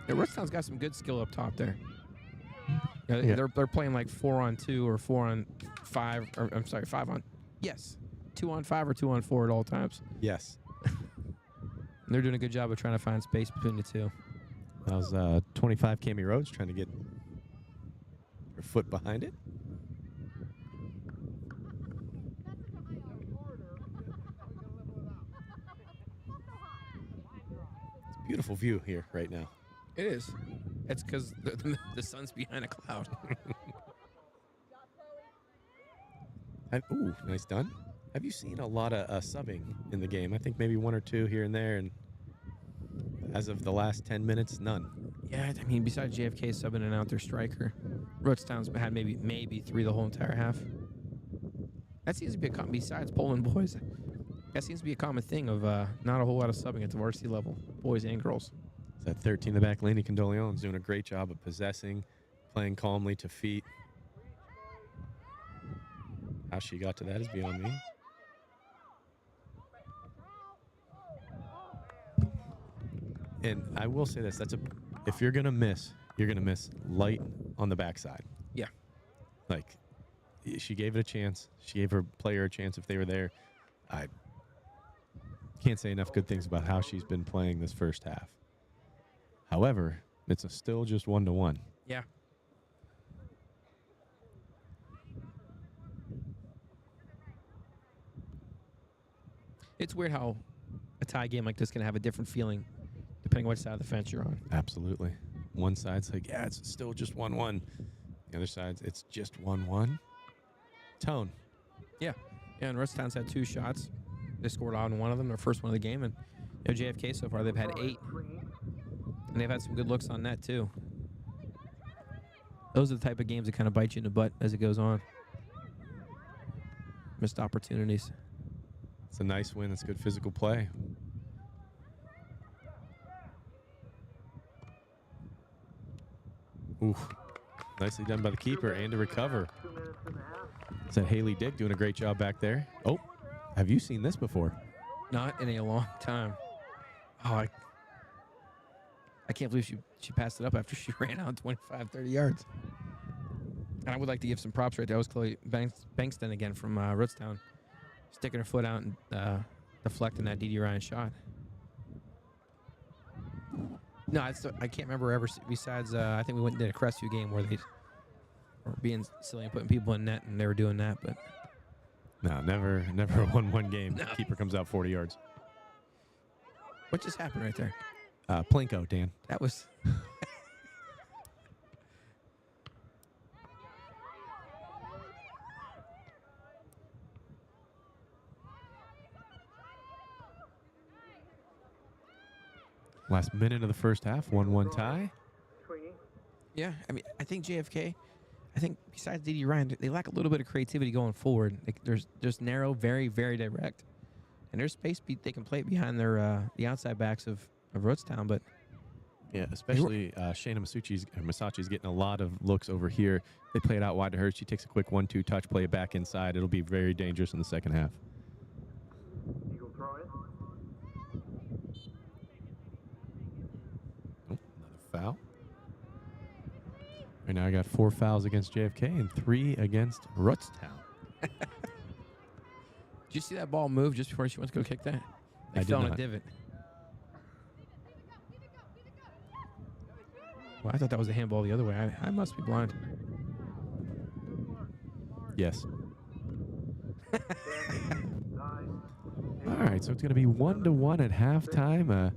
Yeah, Rootstown's got some good skill up top there. Yeah. They're playing like 4-on-2 or 4-on-5, or I'm sorry, 5-on. Yes, 2-on-5 or 2-on-4 at all times. Yes. And they're doing a good job of trying to find space between the two. That was 25 Cami Rhodes trying to get her foot behind it. It's a beautiful view here right now. It is. It's because the sun's behind a cloud. Ooh, nice done. Have you seen a lot of subbing in the game? I think maybe 1 or 2 here and there, and as of the last 10 minutes, none. Yeah, I mean, besides JFK subbing and out their striker, Rootstown's had maybe 3 the whole entire half. That seems to be besides Poland boys, that seems to be a common thing of not a whole lot of subbing at the varsity level, boys and girls. It's at 13 in the back, Laney Condoleon's doing a great job of possessing, playing calmly to feet. How she got to that is beyond me. And I will say this, if you're gonna miss, you're gonna miss light on the backside. Yeah. Like, she gave it a chance. She gave her player a chance if they were there. I can't say enough good things about how she's been playing this first half. However, it's still just 1-1. Yeah. It's weird how a tie game like this can have a different feeling depending on which side of the fence you're on. Absolutely. One side's like, yeah, it's still just 1-1. The other side's, it's just 1-1. Tone. Yeah, and Rootstown's had 2 shots. They scored on one of them, their first one of the game. And JFK so far, they've had 8. And they've had some good looks on net, too. Those are the type of games that kind of bite you in the butt as it goes on. Missed opportunities. It's a nice win. It's good physical play. Ooh, nicely done by the keeper and to recover. It's that Haley Dick doing a great job back there. Oh, have you seen this before? Not in a long time. Oh, I can't believe she passed it up after she ran out 25, 30 yards. And I would like to give some props right there. That was Chloe Bankston again from Rootstown, sticking her foot out and deflecting that D.D. Ryan shot. No, I can't remember ever besides I think we went and did a Crestview game where they were being silly and putting people in net and they were doing that, but No, never a 1-1 game. No. Keeper comes out 40 yards. what just happened right there? Plinko, Dan. That was Last minute of the first half, 1-1 tie. yeah. I mean, I think JFK. I think besides D.D. Ryan, they lack a little bit of creativity going forward. There's just narrow, very, very direct, and there's space they can play behind their the outside backs of Rootstown, but Yeah, especially Shayna Masachi's getting a lot of looks over here. They play it out wide to her. She takes a quick 1-2 touch, play it back inside. It'll be very dangerous in the second half. Eagle throw in. Oh, another foul. Right now I got 4 fouls against JFK and 3 against Rootstown. did you see that ball move just before she went to go kick that? I It did fell in not. a divot. Well, I thought that was a handball the other way. I must be blind. Yes. All right, so it's going to be 1-1 at halftime.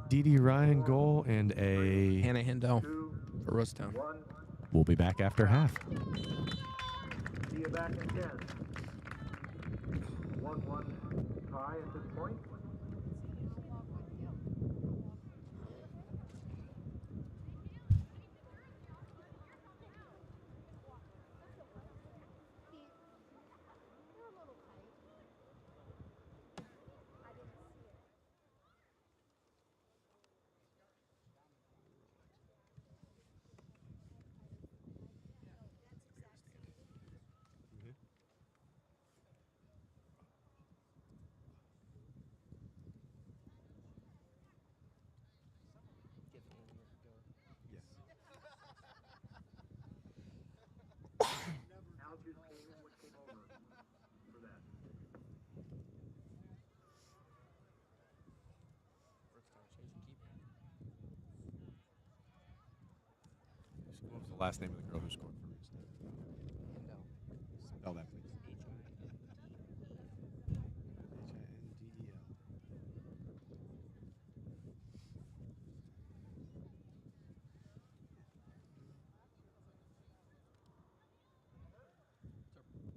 D.D. Ryan goal and a... Hannah Hindell for Rootstown. We'll be back after half. See you back in 10. 1-1 tie at this point. last name of the girl who scored for Rootstown? Spell that, please.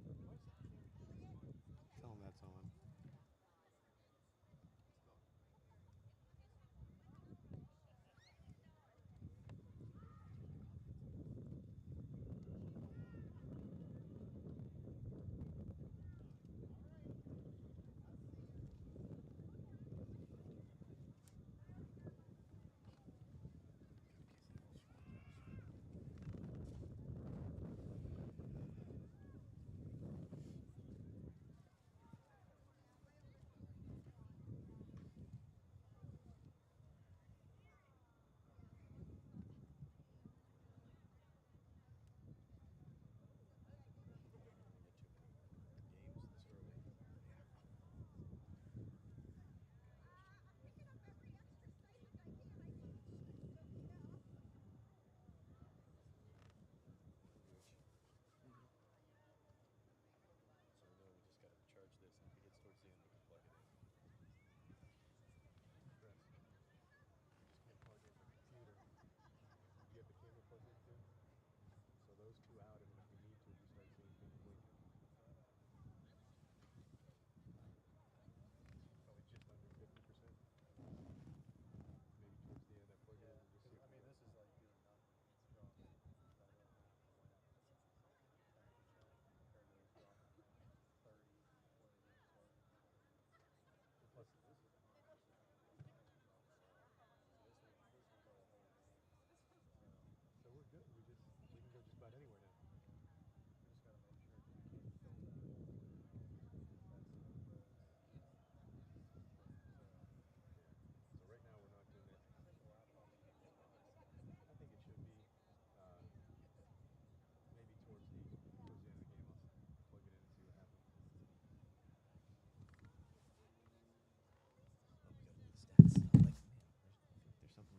Hindel. Tell him that's on.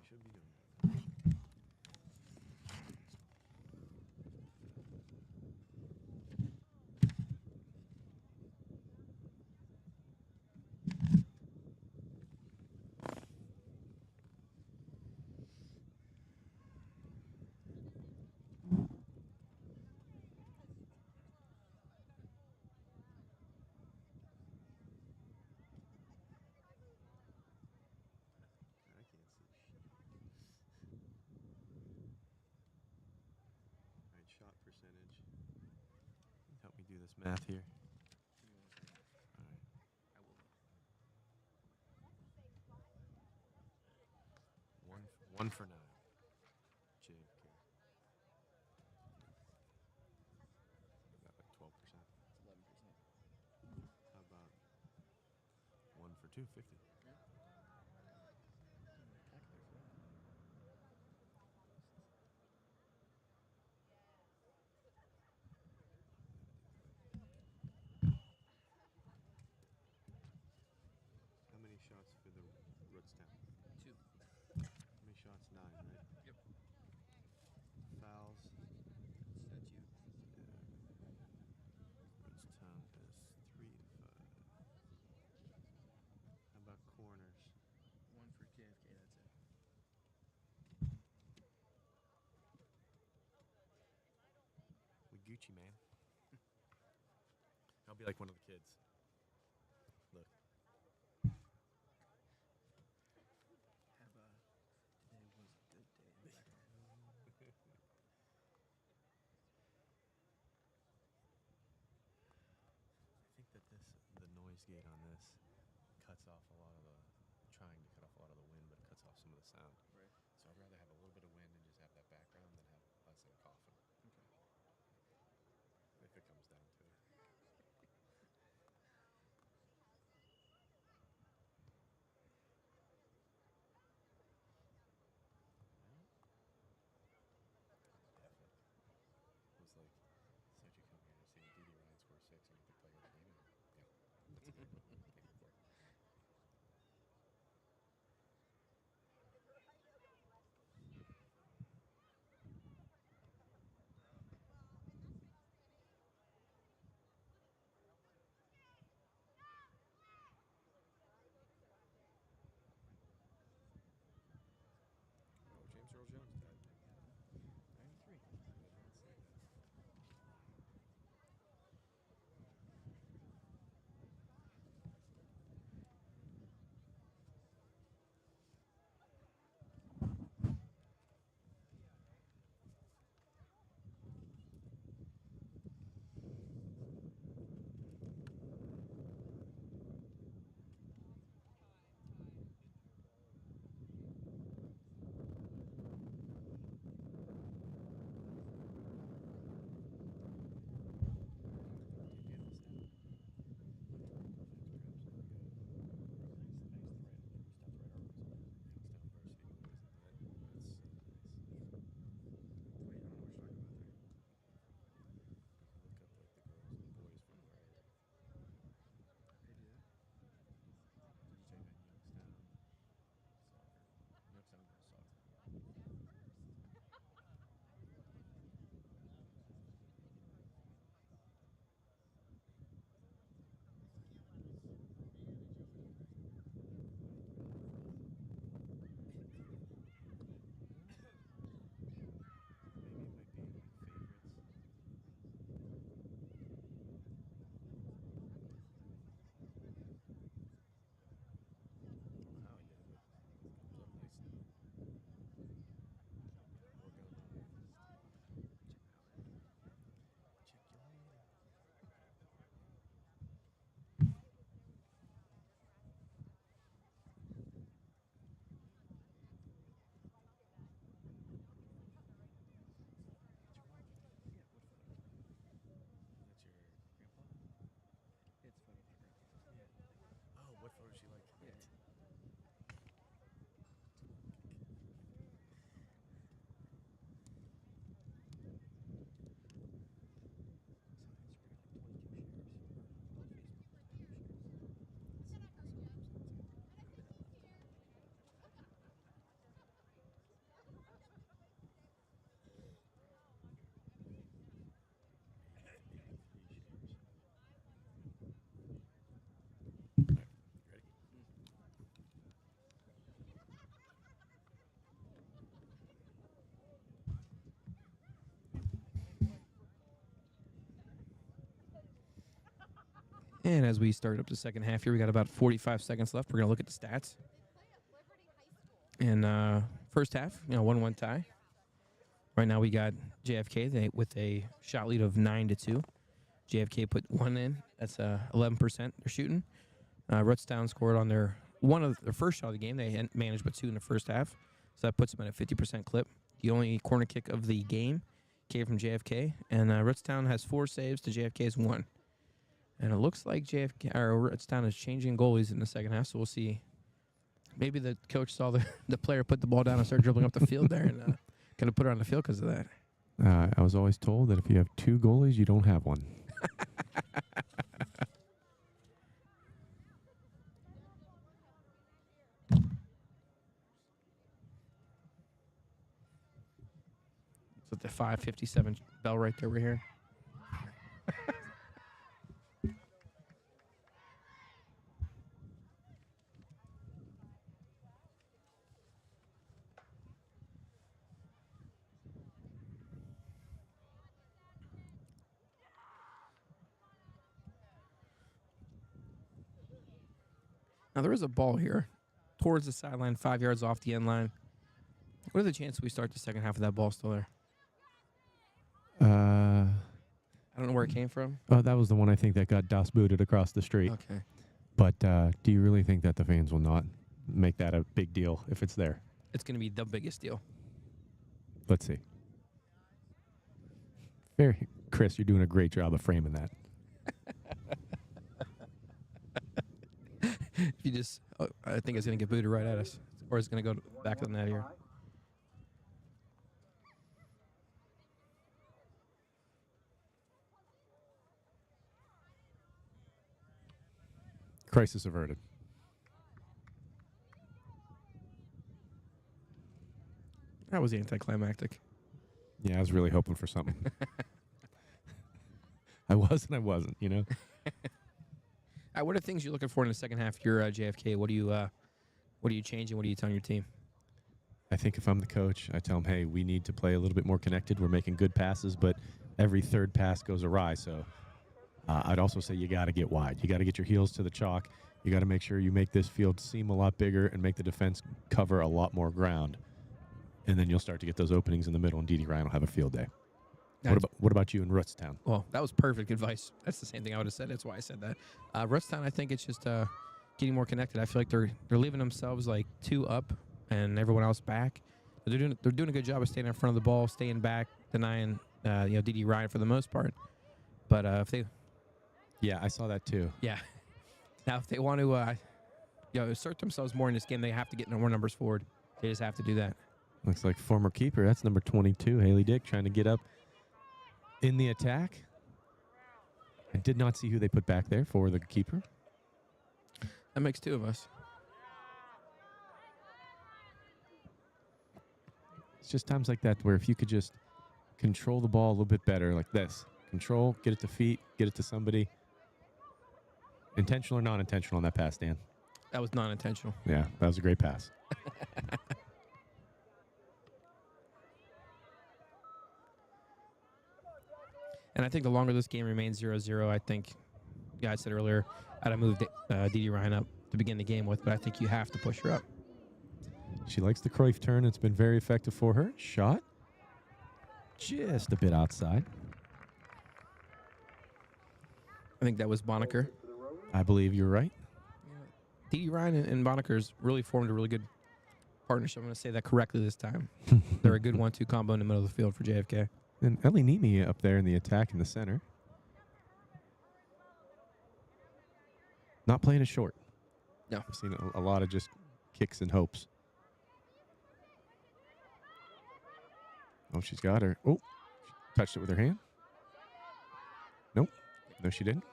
Should be doing that. I can't see shit. All right, shot percentage. Help me do this math here. All right. I will. One for 9. JFK. About like 12%. 11%. How about 1 for 2, 50? How many shots for the Rootstown? 2. How many shots? 9, right? Yep. Fouls. That's you. Rootstown is 3 to 5. How about corners? 1 for JFK, that's it. We Gucci, man. I'll be like one of the kids. Look. Today was a good day in the background. I think that the noise gate on this cuts off a lot of the, trying to cut off a lot of the wind, but it cuts off some of the sound. Right. So I'd rather have a little bit of wind and just have that background than have us in a coffin. Okay. If it comes down to it. It was like, so you come here to see D.D. Ryan score 6 and get the player of the game. Yeah, that's a good one. Thank you for it. Oh, what photo she like? And as we start up the second half here, we got about 45 seconds left. We're going to look at the stats. And first half, 1-1 tie. Right now we got JFK with a shot lead of 9-2. JFK put one in. That's 11% they're shooting. Rootstown scored on their first shot of the game. They hadn't managed but 2 in the first half. So that puts them at a 50% clip. The only corner kick of the game came from JFK. And Rootstown has 4 saves to JFK's 1. And it looks like Rootstown is changing goalies in the second half, so we'll see. Maybe the coach saw the player put the ball down and start dribbling up the field there and kind of put her on the field because of that. I was always told that if you have 2 goalies, you don't have one. So the 5:57 bell right there we're hearing. Now, there is a ball here towards the sideline, 5 yards off the end line. What are the chances we start the second half of that ball still there? I don't know where it came from. Oh, that was the one I think that got das booted across the street. Okay. But do you really think that the fans will not make that a big deal if it's there? It's going to be the biggest deal. Let's see. Chris, you're doing a great job of framing that. I think it's going to get booted right at us. Or it's going to go back of the net here. Crisis averted. That was anticlimactic. Yeah, I was really hoping for something. I was and I wasn't, What are things you're looking for in the second half? You're JFK. What are you changing? What are you telling your team? I think if I'm the coach, I tell them, hey, we need to play a little bit more connected. We're making good passes, but every third pass goes awry. So I'd also say you got to get wide. You got to get your heels to the chalk. You got to make sure you make this field seem a lot bigger and make the defense cover a lot more ground. And then you'll start to get those openings in the middle, and D.D. Ryan will have a field day. What about you in Rootstown? Well, that was perfect advice. That's the same thing I would have said. That's why I said that. Rootstown, I think it's just getting more connected. I feel like they're leaving themselves like 2 up and everyone else back. They're doing a good job of staying in front of the ball, staying back, denying D.D. Ryan for the most part. But if they, Yeah, I saw that too. yeah, now if they want to assert themselves more in this game, they have to get more numbers forward. They just have to do that. Looks like former keeper. That's number 22, Haley Dick, trying to get up in the attack. I did not see who they put back there for the keeper. That makes 2 of us. It's just times like that where if you could just control the ball a little bit better, like this. Control, get it to feet, get it to somebody. Intentional or non-intentional on that pass, Dan? That was non-intentional. Yeah, that was a great pass. And I think the longer this game remains 0-0, I think, I said earlier, I'd have moved D.D. Ryan up to begin the game with, but I think you have to push her up. She likes the Cruyff turn. It's been very effective for her. Shot just a bit outside. I think that was Bonneker. I believe you're right. D.D. Ryan and Bonneker's really formed a really good partnership. I'm going to say that correctly this time. They're a good 1-2 combo in the middle of the field for JFK. And Ellie Nimi up there in the attack in the center. Not playing it short. No. I've seen a lot of just kicks and hopes. Oh, she's got her. Oh, she touched it with her hand. Nope. No, she didn't.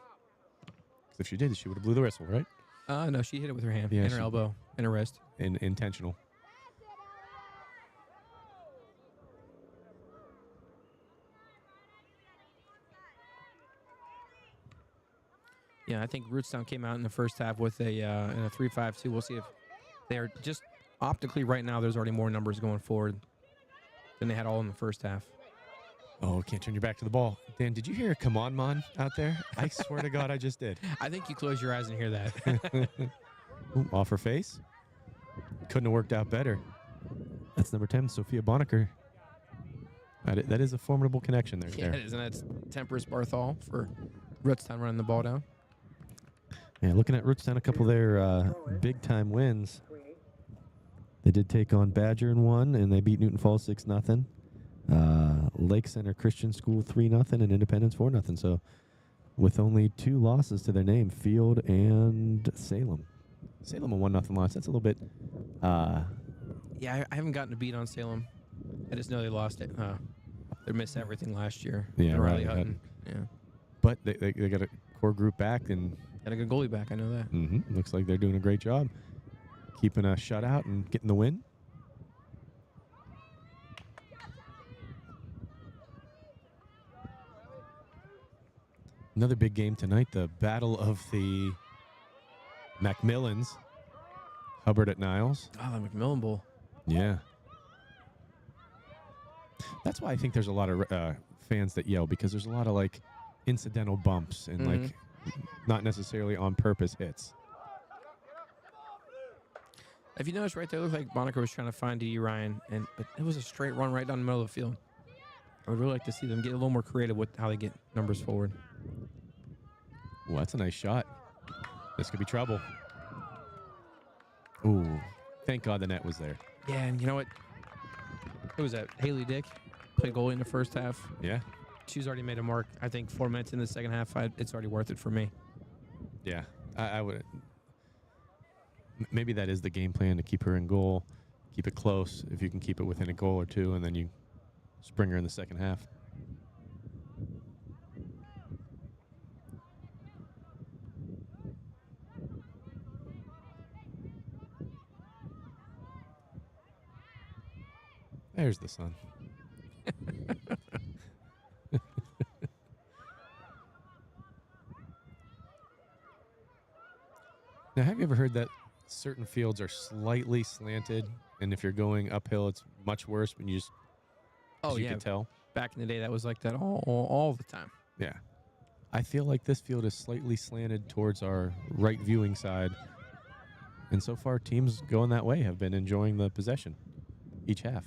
'Cause if she did, she would have blew the whistle, right? No, she hit it with her hand, Yeah, and her elbow, and her wrist. Intentional. Yeah, I think Rootstown came out in the first half with in a 3-5-2. We'll see if they're just optically right now. There's already more numbers going forward than they had all in the first half. Oh, can't turn your back to the ball. Dan, did you hear a come on, Mon, out there? I swear to God, I just did. I think you close your eyes and hear that. Ooh, off her face. Couldn't have worked out better. That's number 10, Sophia Bonneker. That is a formidable connection there. Yeah, it is, and that's Temperance Barthol for Rootstown running the ball down. Yeah, looking at Rootstown, a couple of their big-time wins. They did take on Badger in one, and they beat Newton Falls 6-0. Lake Center Christian School 3-0, and Independence 4-0. So with only 2 losses to their name, Field and Salem. Salem a 1-0 loss. That's a little bit... Yeah, I haven't gotten a beat on Salem. I just know they lost it. They missed everything last year. Yeah, Riley right. Hutton. Yeah. But they got a core group back, and Got a good goalie back, I know that. looks like they're doing a great job keeping a shutout and getting the win. Another big game tonight, the Battle of the Macmillans. Hubbard at Niles. Oh, the McMillan Bowl. Yeah. That's why I think there's a lot of fans that yell, because there's a lot of like incidental bumps and like not necessarily on purpose hits. If you notice right there, it looked like Bonneker was trying to find D.D. Ryan, but it was a straight run right down the middle of the field. I would really like to see them get a little more creative with how they get numbers forward. Well, that's a nice shot. This could be trouble. Ooh, thank God the net was there. Yeah, and you know what? Who was that? Haley Dick played goalie in the first half. Yeah. She's already made a mark. I think 4 minutes in the second half, it's already worth it for me. Yeah, I would. Maybe that is the game plan, to keep her in goal, keep it close. If you can keep it within a goal or two, and then you spring her in the second half. There's the sun. Now, have you ever heard that certain fields are slightly slanted, and if you're going uphill, it's much worse when you just, Oh, you yeah. can tell. Back in the day, that was like that all the time. Yeah. I feel like this field is slightly slanted towards our right viewing side. And so far, teams going that way have been enjoying the possession each half.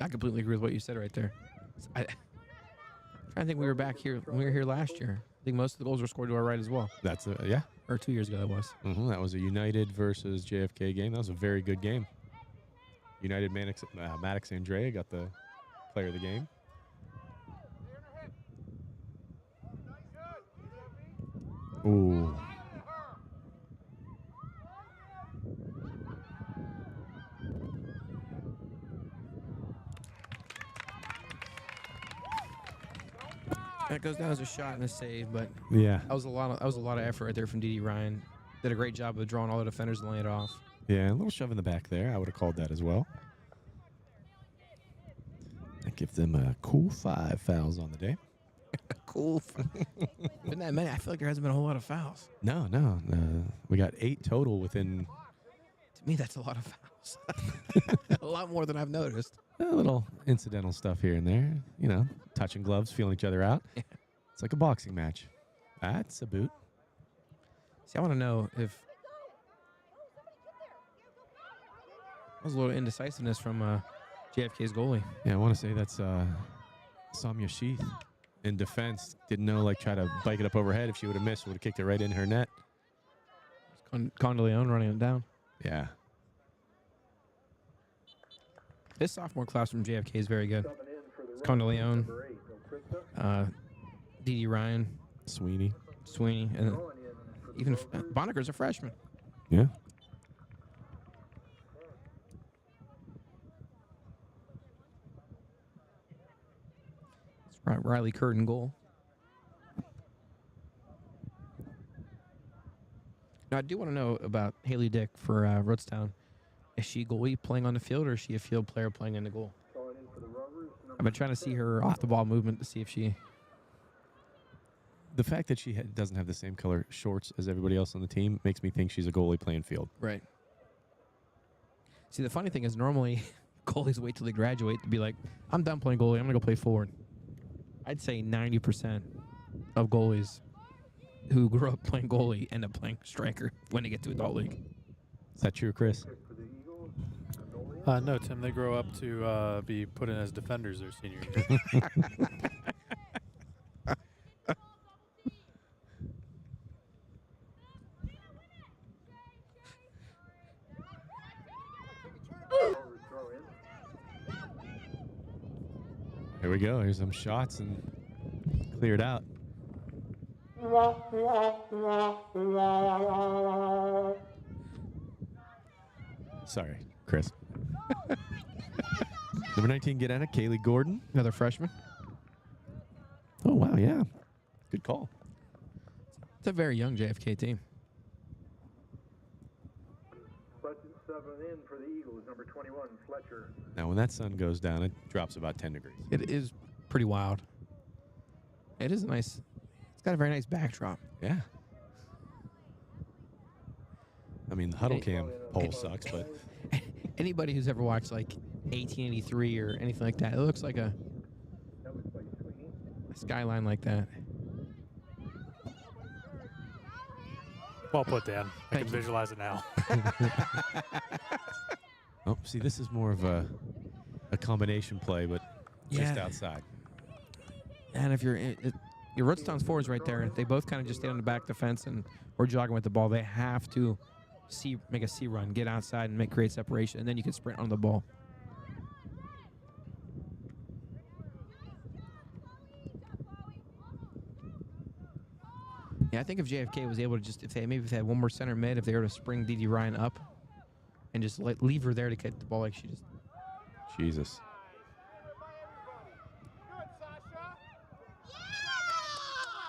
I completely agree with what you said right there. I think we were back here when we were here last year. I think most of the goals were scored to our right as well. That's yeah. Or 2 years ago that was. That was a United versus JFK game. That was a very good game. United Maddox Andrea got the player of the game. Ooh. That goes down as a shot and a save, but Yeah. that was a lot of effort right there from Dee Ryan. Did a great job of drawing all the defenders and laying it off. Yeah, a little shove in the back there. I would have called that as well. I give them a cool 5 fouls on the day. Cool. Been that many? I feel like there hasn't been a whole lot of fouls. No. We got 8 total within To me, that's a lot of fouls. A lot more than I've noticed. a little incidental stuff here and there. You know, touching gloves, feeling each other out. Yeah. It's like a boxing match. That's a boot. See, I want to know if there was a little indecisiveness from JFK's goalie. Yeah, I want to say that's Samya Sheath in defense. Didn't know, like, try to bike it up overhead. If she would have missed, would have kicked it right in her net. Condeleone running it down. Yeah. This sophomore class from JFK is very good. Condeleone, Dee Ryan, Sweeney. and even Bonneker's a freshman. Yeah. It's Riley Curtin goal. Now, I do want to know about Haley Dick for Rootstown. Is she goalie playing on the field, or is she a field player playing in the goal? I've been trying to see her off the ball movement to see if she. The fact that she doesn't have the same color shorts as everybody else on the team makes me think she's a goalie playing field. Right. See, the funny thing is normally goalies wait till they graduate to be like, I'm done playing goalie. I'm going to go play forward. I'd say 90% of goalies who grew up playing goalie end up playing striker when they get to adult league. Is that true, Chris? No, Tim. They grow up to be put in as defenders their senior year. Here we go. Here's some shots and cleared out. Sorry, Chris. Number 19, get at it. Kaylee Gordon. Another freshman. Oh, wow, yeah. Good call. It's a very young JFK team. Seven in for the Eagles, number 21, Fletcher. Now, when that sun goes down, it drops about 10 degrees. It is pretty wild. It is a nice. It's got a very nice backdrop. Yeah. I mean, the huddle cam pole sucks, but Anybody who's ever watched like 1883 or anything like that, it looks like a skyline like that. Well put, Dan. I Thank can you. visualize it now. oh, see, this is more of a combination play, but just Yeah. outside. And if your Rootstown's forwards right there, they both kind of just stay on the back defense and or jogging with the ball. They have to make a C run, get outside and create separation, and then you can sprint on the ball. Yeah, I think if JFK was able to just, if they had one more center mid, if they were to spring Dee Ryan up and just leave her there to get the ball like she just. Jesus.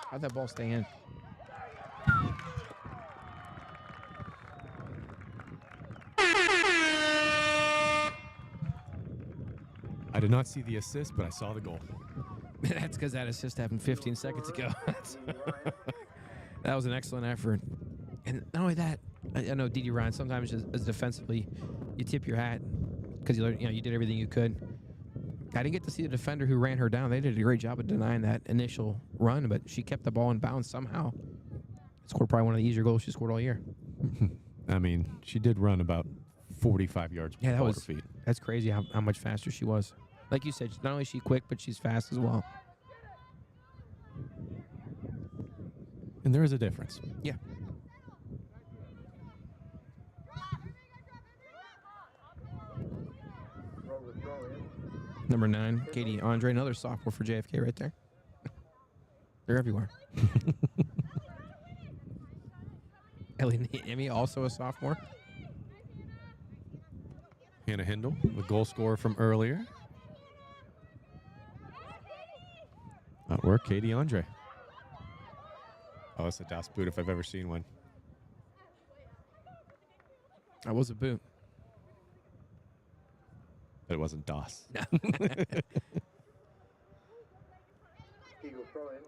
How'd that ball stay in? I did not see the assist, but I saw the goal. That's because that assist happened 15 seconds ago. That was an excellent effort. And not only that, I know Dee Ryan sometimes as defensively, you tip your hat because you did everything you could. I didn't get to see the defender who ran her down. They did a great job of denying that initial run, but she kept the ball in bounds somehow. Scored probably one of the easier goals she scored all year. I mean, she did run about 45 yards. Yeah, before her feet. that's crazy how much faster she was. Like you said, not only is she quick, but she's fast as well. And there is a difference. Yeah. Number 9, Katie Andre, another sophomore for JFK right there. They're everywhere. Ellie Emmy, also a sophomore. Hannah Hindle, the goal scorer from earlier. That work, Katie Andre. Oh, it's a Das boot if I've ever seen one. That was a boot. But it wasn't Das.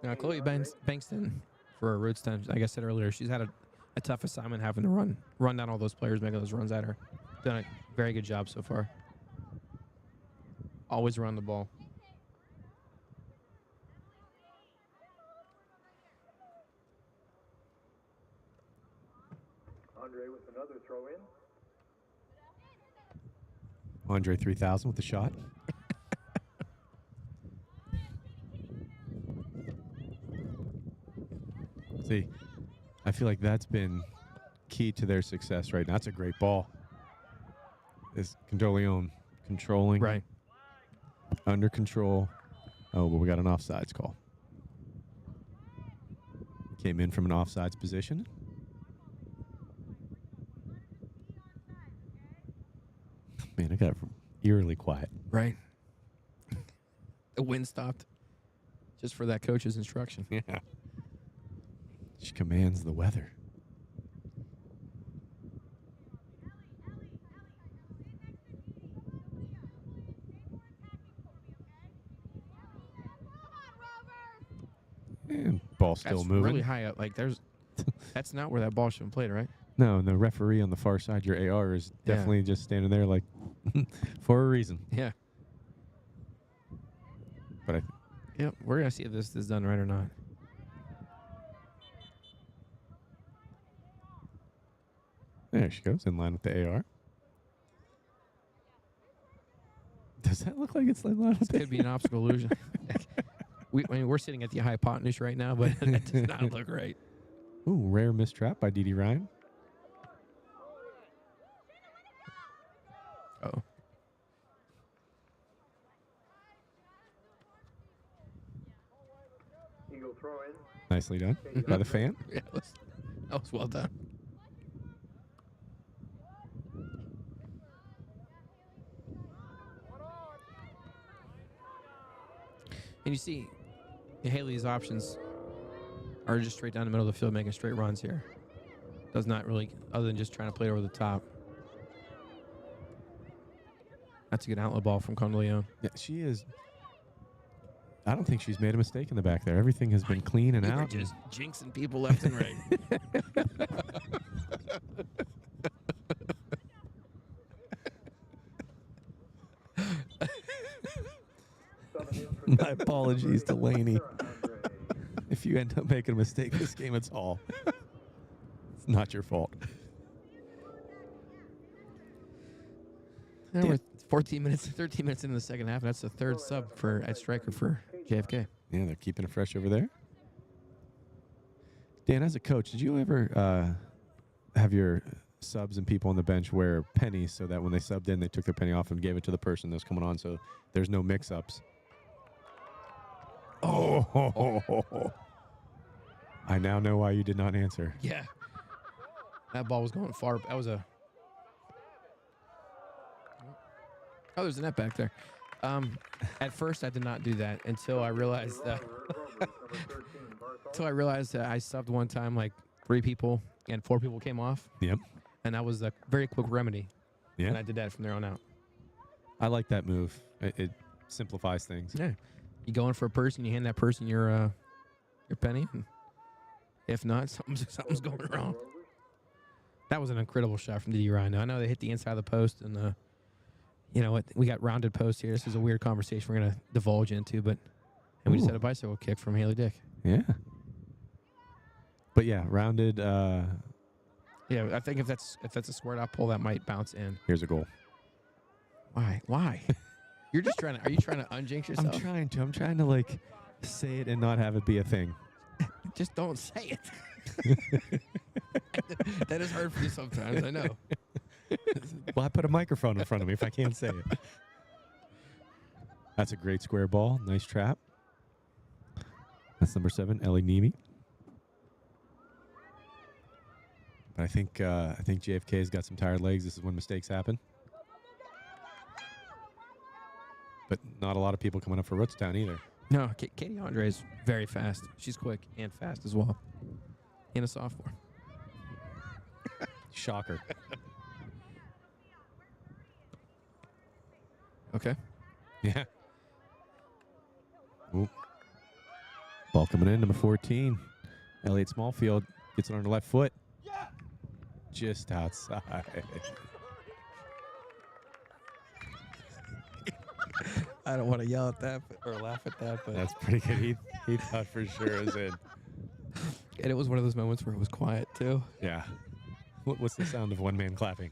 Now, Chloe Bankston for Rootstown, like I said earlier, she's had a tough assignment having to run down all those players, making those runs at her. Done a very good job so far. Always run the ball. Andre with another throw in. Andre 3000 with the shot. See, I feel like that's been key to their success right now. That's a great ball. Is Condoleone controlling? Right. Under control. Oh, but we got an offsides call. Came in from an offsides position. Man, I got eerily quiet. Right. The wind stopped just for that coach's instruction. Yeah. She commands the weather. And ball still That's moving. really high up. Like that's not where that ball should have played, right? No, and the referee on the far side, your AR, is definitely just standing there like for a reason. Yeah. But We're gonna see if this is done right or not. there she goes, in line with the AR. Does that look like it's in line with This the could be an optical illusion. We're sitting at the hypotenuse right now, but it does not look right. Ooh, rare mistrap by Dee Ryan. Oh. Eagle throw in. Nicely done by the fan. Yeah, that was well done. And you see, Haley's options are just straight down the middle of the field, making straight runs here. Does not really, other than just trying to play it over the top. That's a good outlet ball from Condoleone. Yeah, she is. I don't think she's made a mistake in the back there. Everything has been clean and We were out. just jinxing people left and right. My apologies to Laney. If you end up making a mistake this game, it's not your fault. We're 13 minutes into the second half, and that's the third sub at striker for JFK. Yeah, they're keeping it fresh over there. Dan, as a coach, did you ever have your subs and people on the bench wear pennies so that when they subbed in, they took their penny off and gave it to the person that was coming on so there's no mix-ups? Oh. I now know why you did not answer. Yeah. That ball was going far. That was a... Oh, there's a net back there. At first, I did not do that until I realized that... until I realized that I subbed one time, like 3 people, and 4 people came off. Yep. And that was a very quick remedy. Yeah. And I did that from there on out. I like that move. It simplifies things. Yeah. You go in for a person, you hand that person your penny, and if not, something's going wrong. That was an incredible shot from D.D. Ryan. I know they hit the inside of the post, and you know what? We got rounded post here. This is a weird conversation we're gonna divulge into, but we just had a bicycle kick from Haley Dick. Yeah. But yeah, rounded. Yeah, I think if that's a squared out pull, that might bounce in. Here's a goal. Why? You're just trying to. Are you trying to unjinx yourself? I'm trying to like say it and not have it be a thing. Just don't say it. That is hard for you sometimes. I know. Well, I put a microphone in front of me if I can't say it. That's a great square ball. Nice trap. That's number 7, Ellie Nemi. But I think JFK's got some tired legs. This is when mistakes happen. But not a lot of people coming up for Rootstown either. No, Katie Andre is very fast. She's quick and fast as well. And a sophomore. Shocker. Okay. Yeah. Ooh. Ball coming in, number 14. Elliot Smallfield gets it on her left foot. Just outside. I don't want to yell at that or laugh at that, but That's pretty good. He thought for sure it was in. and it was one of those moments where it was quiet too. Yeah. What's the sound of one man clapping?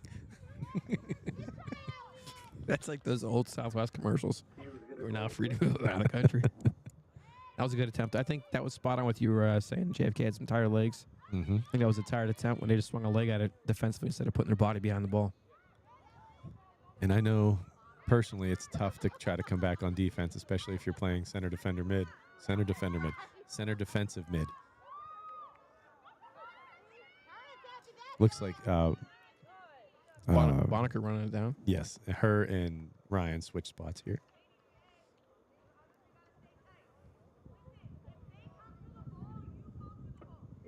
That's like those old Southwest commercials. We're now free to move around the country. That was a good attempt. I think that was spot on with you were saying JFK had some tired legs. Mm-hmm. I think that was a tired attempt when they just swung a leg at it defensively instead of putting their body behind the ball. And I know personally it's tough to try to come back on defense, especially if you're playing center defender mid, center defensive mid. Looks like Bonaker running it down. yes, her and Ryan switch spots here.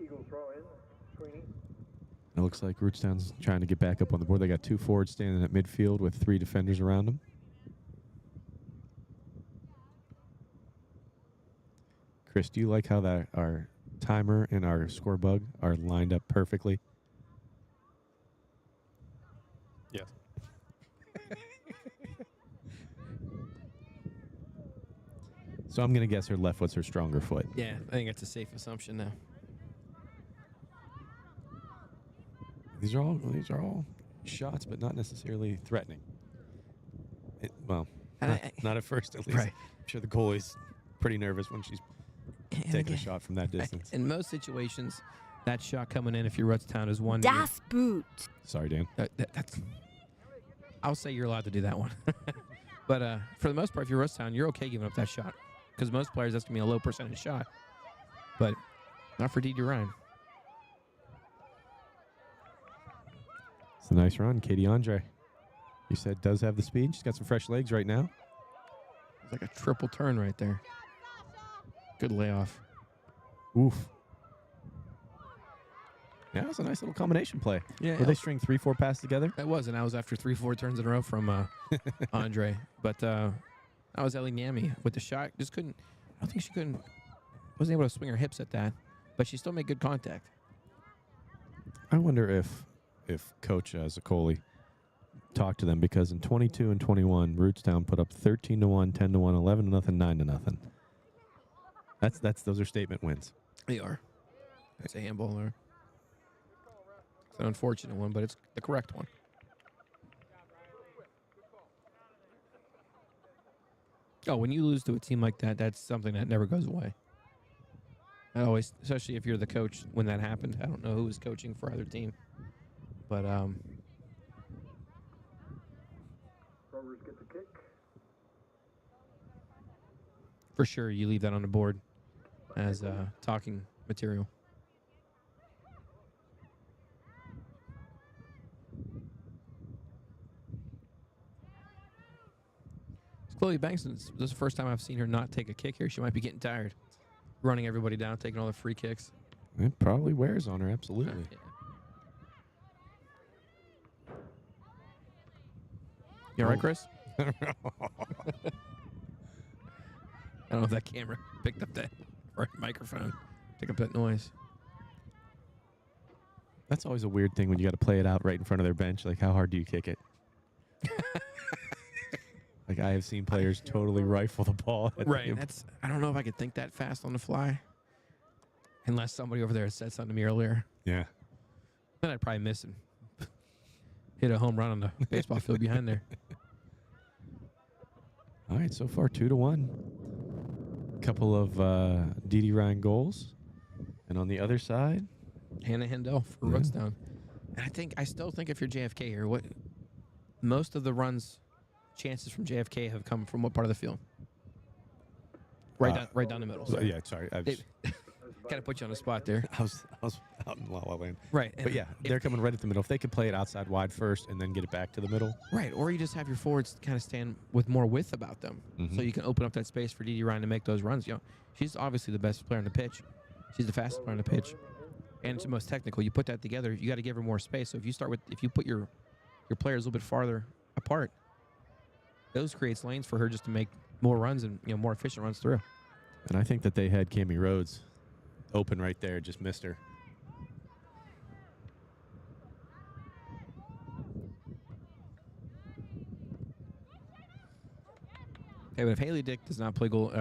Eagle throw in. Sweeney. It looks like Rootstown's trying to get back up on the board. They got 2 forwards standing at midfield with 3 defenders around them. Chris, do you like how that our timer and our score bug are lined up perfectly? Yes. So I'm going to guess her left foot's her stronger foot. Yeah, I think that's a safe assumption now. These are all shots, but not necessarily threatening. Not at first, at least. Right. I'm sure the goalie's pretty nervous when she's taking a shot from that distance. In most situations, that shot coming in, if you're Rootstown, is one. Das Boot. Sorry, Dan. That's. I'll say you're allowed to do that one. But for the most part, if you're Rootstown, you're okay giving up that shot. Because most players, that's going to be a low percentage shot. But not for D.D. Ryan. It's a nice run. Katie Andre, you said does have the speed. She's got some fresh legs right now. It's like a triple turn right there. Good layoff. Oof. Yeah, it's a nice little combination play. Yeah, Did they string 3-4 passes together? It was, and that was after 3-4 turns in a row from Andre. But that was Ellie Nami with the shot. Just couldn't. I don't think she wasn't able to swing her hips at that, but she still made good contact. I wonder if Coach Zaccoli talked to them, because in 22 and 21, Rootstown put up 13-1, 10-1, 11-0, 9-0. Those are statement wins. They are. That's a handball there. It's an unfortunate one, but it's the correct one. Oh, when you lose to a team like that, that's something that never goes away. I always, especially if you're the coach when that happened. I don't know who was coaching for either team, but Rovers get the kick. for sure you leave that on the board as talking material. Chloe Banks, this is the first time I've seen her not take a kick here. She might be getting tired. Running everybody down, taking all the free kicks. It probably wears on her, absolutely. Yeah. You all right, Chris? I don't know if that camera picked up that or microphone. Pick up that noise. That's always a weird thing when you got to play it out right in front of their bench. Like, how hard do you kick it? Like, I have seen players totally rifle the ball. Right. I don't know if I could think that fast on the fly. Unless somebody over there said something to me earlier. Yeah. Then I'd probably miss and hit a home run on the baseball field behind there. All right, so far 2-1. Couple of D.D. Ryan goals. And on the other side, Hannah Hendel for Rootstown. And I still think if you're JFK here, most of the runs chances from JFK have come from what part of the field? Right down the middle. Sorry. Yeah, sorry. Kind of put you on the spot there. I was out in La La Land. Right. But yeah, they're coming right at the middle. If they could play it outside wide first and then get it back to the middle. Right. Or you just have your forwards kind of stand with more width about them. So you can open up that space for D.D. Ryan to make those runs. You know, she's obviously the best player on the pitch. She's the fastest player on the pitch. And it's the most technical. You put that together, you got to give her more space. So if you put your players a little bit farther apart, those creates lanes for her just to make more runs and more efficient runs through. And I think that they had Cami Rhodes open right there, just missed her. Okay, but if Haley Dick does not play goal,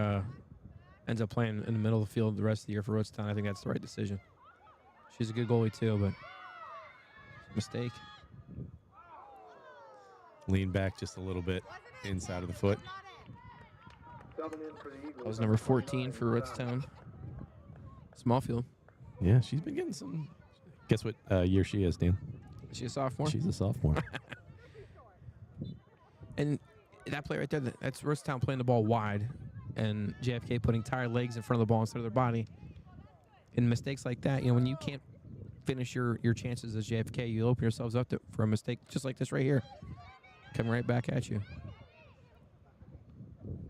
ends up playing in the middle of the field the rest of the year for Rootstown, I think that's the right decision. She's a good goalie too, but mistake. Lean back just a little bit inside of the foot. That was number 14 for Rootstown. Smallfield. Yeah, she's been getting some. Guess what year she is, Dan? Is she a sophomore? She's a sophomore. And that play right there, that's Rootstown playing the ball wide and JFK putting tired legs in front of the ball instead of their body. And mistakes like that, when you can't finish your chances as JFK, you open yourselves up for a mistake just like this right here. Coming right back at you.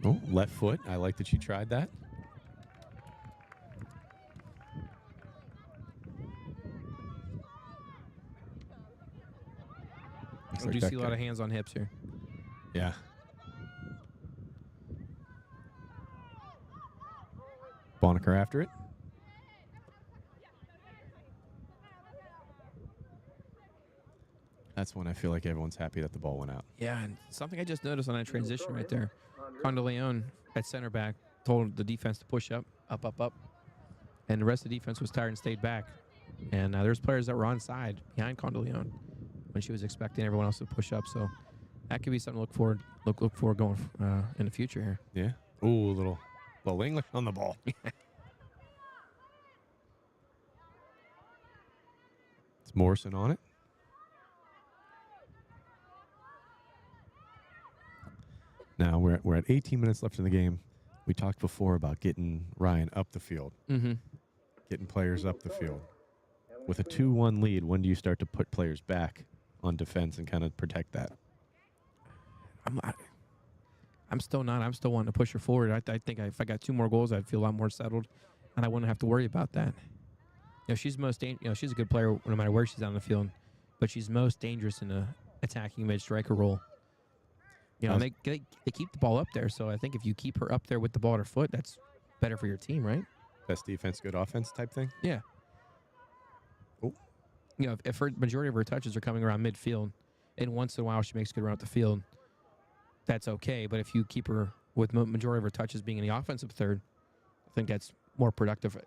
Oh, left foot. I like that she tried that. I do see a lot of hands on hips here. Yeah. Bonneker after it. That's when I feel like everyone's happy that the ball went out. Yeah, and something I just noticed on that transition right there. Condeleone at center back told the defense to push up. And the rest of the defense was tired and stayed back. And there's players that were on side behind Condeleone when she was expecting everyone else to push up. So that could be something to look forward going in the future here. Yeah. Ooh, a little English on the ball. It's Morrison on it. Now we're at 18 minutes left in the game. We talked before about getting Ryan up the field, getting players up the field. With a 2-1 lead, when do you start to put players back on defense and kind of protect that? I'm still not. I'm still wanting to push her forward. I think if I got 2 more goals, I'd feel a lot more settled, and I wouldn't have to worry about that. She's she's a good player no matter where she's on the field, but she's most dangerous in a attacking mid-striker role. They keep the ball up there, so I think if you keep her up there with the ball at her foot, that's better for your team, right? Best defense, good offense type thing? Yeah. Oh. If her majority of her touches are coming around midfield, and once in a while she makes a good run up the field, that's okay. But if you keep her with majority of her touches being in the offensive third, I think that's more productive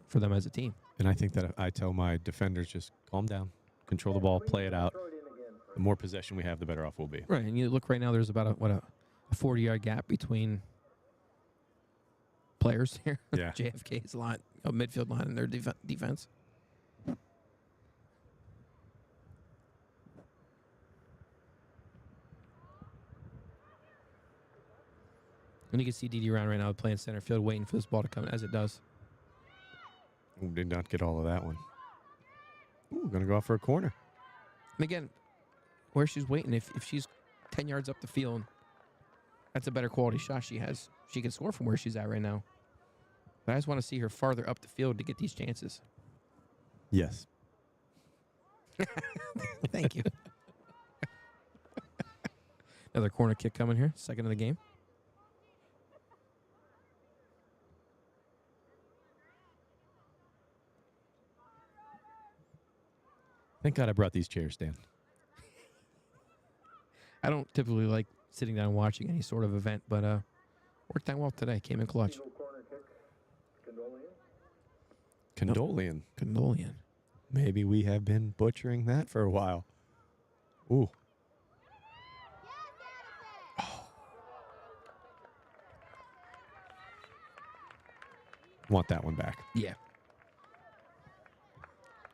for them as a team. And I think that I tell my defenders, just calm down, control the ball, play it out. The more possession we have, the better off we'll be. Right, and you look right now, there's about a 40-yard gap between players here. Yeah. JFK's line, midfield line, and their defense. And you can see D.D. Ryan right now playing center field, waiting for this ball to come as it does. Ooh, did not get all of that one. Ooh, going to go out for a corner. And again, where she's waiting, if she's 10 yards up the field, that's a better quality shot she has. She can score from where she's at right now. But I just want to see her farther up the field to get these chances. Yes. Thank you. Another corner kick coming here, second of the game. Thank God I brought these chairs, Dan. I don't typically like sitting down and watching any sort of event, but worked out well today. Came in clutch. Eagle corner kick, Condolian. Condolian. Condolian. Maybe we have been butchering that for a while. Ooh. Want that one back. Yeah.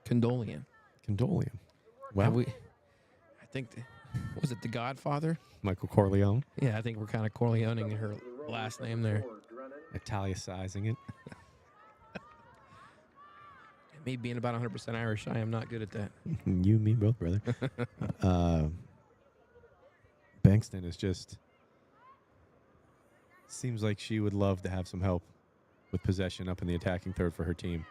Condolian. Condolian. Well, Well, I think, was it The Godfather? Michael Corleone. Yeah, I think we're kind of Corleoning her last name there. Italicizing it. Me being about 100% Irish, I am not good at that. You and me both, brother. Bankston is just... Seems like she would love to have some help with possession up in the attacking third for her team.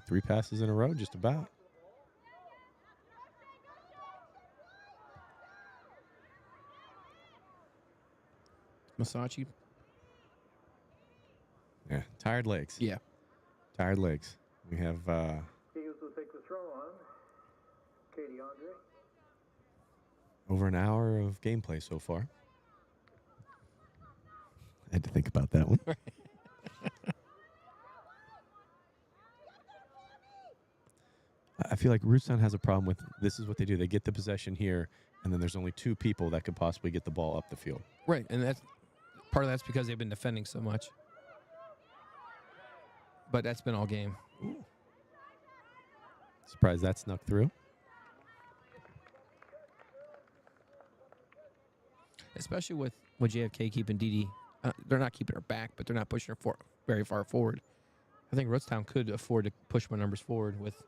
Three passes in a row, just about. Masachi? Yeah, tired legs. Yeah. Tired legs. We have Eagles will take the throw on. Katie Andre. over an hour of gameplay so far. I had to think about that one. I feel like Rootstown has a problem with this is what they do. They get the possession here, and then there's only two people that could possibly get the ball up the field. Right, and that's part of that's because they've been defending so much. But that's been all game. Surprised that snuck through. Especially with JFK keeping Didi. They're not keeping her back, but they're not pushing her very far forward. I think Rootstown could afford to push more numbers forward with,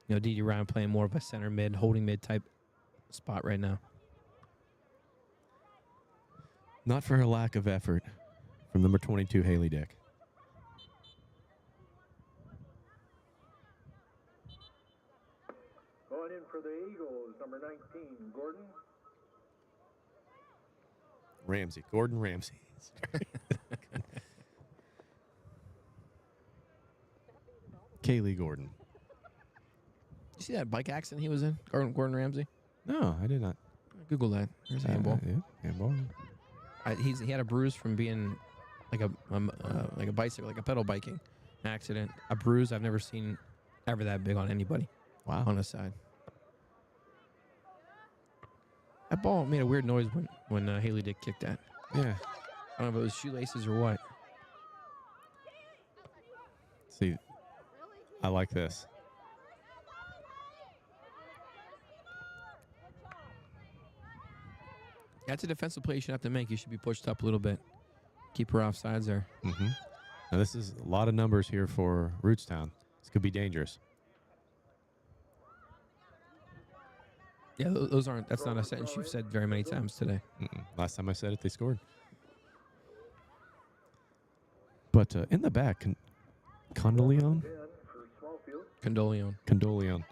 Didi Ryan playing more of a center mid, holding mid type spot right now. Not for her lack of effort from number 22, Haley Dick. Going in for the Eagles, number 19, Gordon. Ramsey. Gordon Ramsey. Kaylee Gordon. You see that bike accident he was in, Gordon Ramsay? No, I did not. Google that. There's a handball. Yeah, handball. He had a bruise from being like a bicycle, like a pedal biking accident. A bruise I've never seen ever that big on anybody. Wow. On the side. That ball made a weird noise when Haley Dick kicked that. Yeah. I don't know if it was shoelaces or what. See, I like this. That's a defensive play you should have to make. You should be pushed up a little bit. Keep her off sides there. Mm-hmm. Now, this is a lot of numbers here for Rootstown. This could be dangerous. Yeah, those aren't. That's not a sentence you've said very many times today. Last time I said it, they scored. But in the back, Condoleon? Condoleon.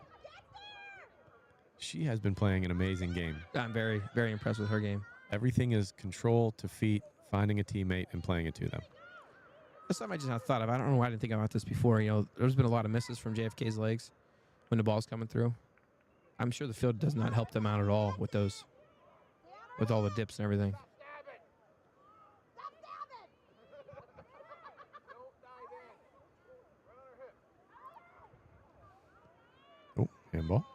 She has been playing an amazing game. I'm very, very impressed with her game. Everything is control to feet, finding a teammate, and playing it to them. That's something I just not thought of. I don't know why I didn't think about this before. There's been a lot of misses from JFK's legs when the ball's coming through. I'm sure the field does not help them out at all with those, with all the dips and everything. Oh, handball.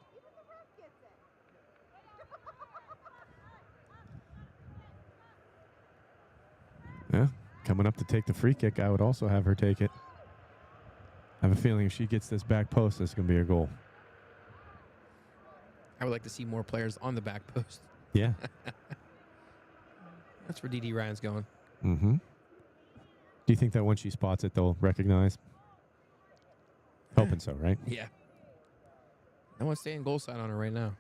Yeah, coming up to take the free kick, I would also have her take it. I have a feeling if she gets this back post, this is going to be a goal. I would like to see more players on the back post. Yeah. That's where D.D. Ryan's going. Mm-hmm. Do you think that once she spots it, they'll recognize? Hoping so, right? Yeah. I want to stay in goal side on her right now.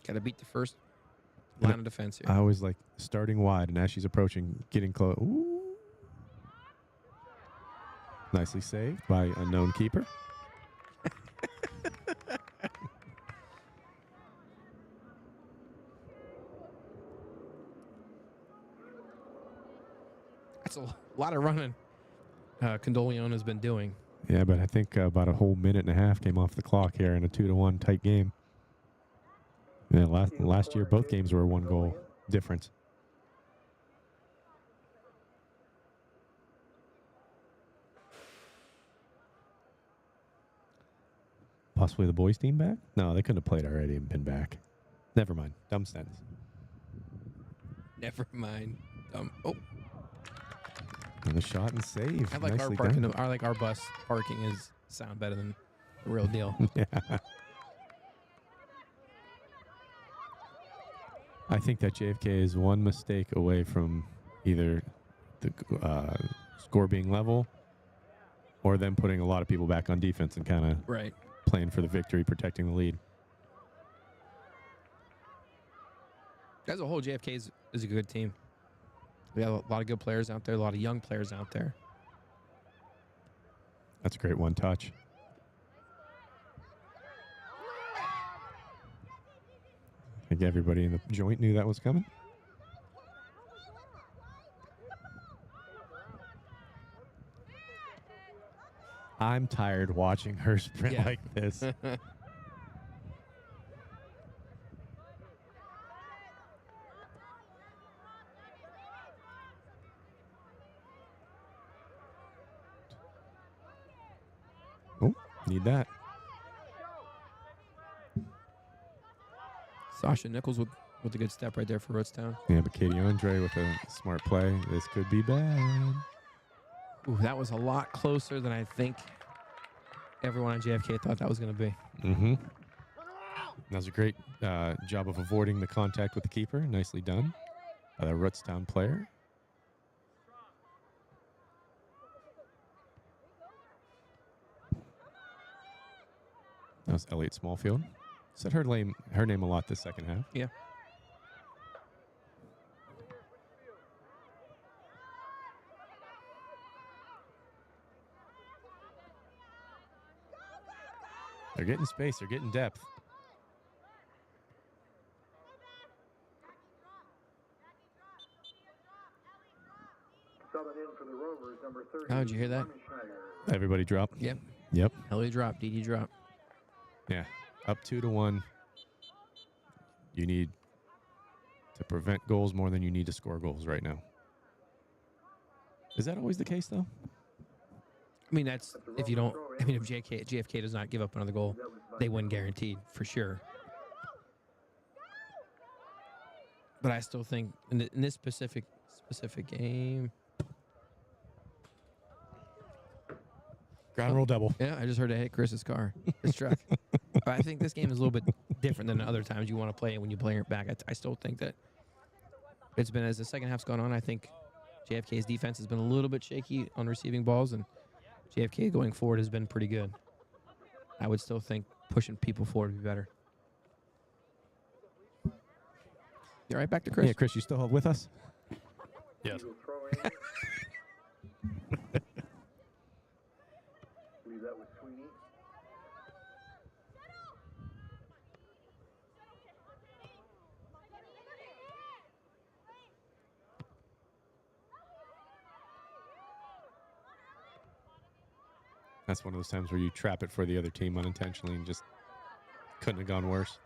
Got to beat the first line of defense here. I always like starting wide, and as she's approaching, getting close. Ooh. Nicely saved by unknown keeper. That's a lot of running Condoleone has been doing. Yeah, but I think about a whole minute and a half came off the clock here in a 2-1 tight game. Yeah, last year both games were a 1-goal difference. Possibly the boys team back? No, they couldn't have played already and been back. Never mind. Dumb sentence. Never mind. Oh, And the shot and save. I like our Nicely parking. done. I like our bus parking is sound better than the real deal. Yeah. I think that JFK is one mistake away from either the score being level or them putting a lot of people back on defense and kind of Right. playing for the victory, protecting the lead. As a whole, JFK is a good team. We have a lot of good players out there, a lot of young players out there. That's a great one touch. I think everybody in the joint knew that was coming. I'm tired watching her sprint Yeah. like this. Oh, need that. Sasha Nichols with a good step right there for Rootstown. Yeah, but Katie Andre with a smart play. This could be bad. Ooh, that was a lot closer than I think everyone on JFK thought that was going to be. Mm-hmm. That was a great job of avoiding the contact with the keeper. Nicely done by the Rootstown player. That was Elliot Smallfield. Said her name a lot this second half. Yeah. They're getting space. They're getting depth. Subbing in for the Rovers, number 30. Oh, did you hear that? Everybody drop. Yep. Yep. Ellie drop, DD drop. Yeah. Up 2-1. You need to prevent goals more than you need to score goals right now. Is that always the case, though? I mean, that's if you don't. I mean, if JFK does not give up another goal, they win guaranteed for sure. But I still think in this specific game, Ground roll double. yeah, I just heard it hit Chris's car, his truck. But I think this game is a little bit different than other times you want to play it when you play it back. I still think that it's been, as the second half's gone on, I think JFK's defense has been a little bit shaky on receiving balls, and JFK going forward has been pretty good. I would still think pushing people forward would be better. You're right back to Chris. Yeah, Chris, you still with us? Yes. Eagle throw in. Believe that was Sweeney. That's one of those times where you trap it for the other team unintentionally and just couldn't have gone worse.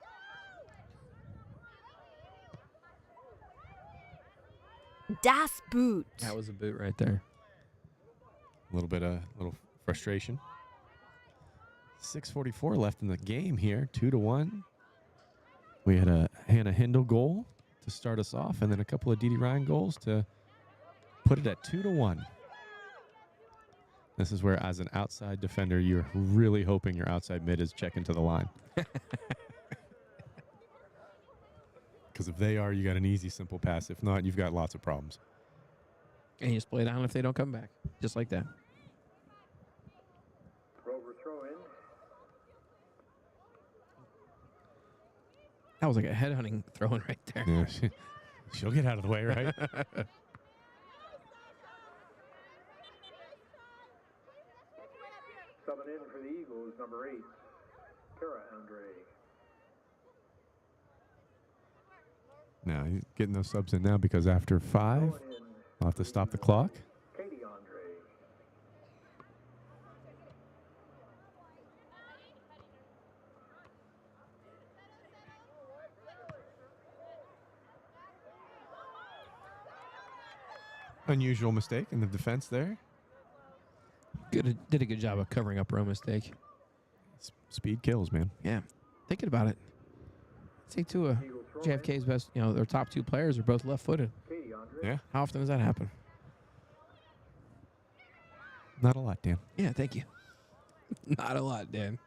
Das Boot. That was a boot right there. A little frustration. 6:44 left in the game here, 2-1. We had a Hannah Hindle goal to start us off, and then a couple of Dee Dee Ryan goals to put it at 2-1. This is where, as an outside defender, you're really hoping your outside mid is checking to the line. Because if they are, you got an easy, simple pass. If not, you've got lots of problems. And you just play down if they don't come back, just like that. Rover throw in. That was like a headhunting throwing right there. Yeah, she'll get out of the way, right? Subbing in for the Eagles, number 8, Kara Andre. Now he's getting those subs in now because after 5, Going in, I'll have to stop the clock. Katie Andre. Unusual mistake in the defense there. Did a good job of covering up her own mistake. Speed kills, man. Yeah. Thinking about it. Say too, Eagle throw JFK's best, their top 2 players are both left-footed. Katie Andre. Yeah, How often does that happen? not a lot, Dan. Yeah, thank you. Not a lot, Dan.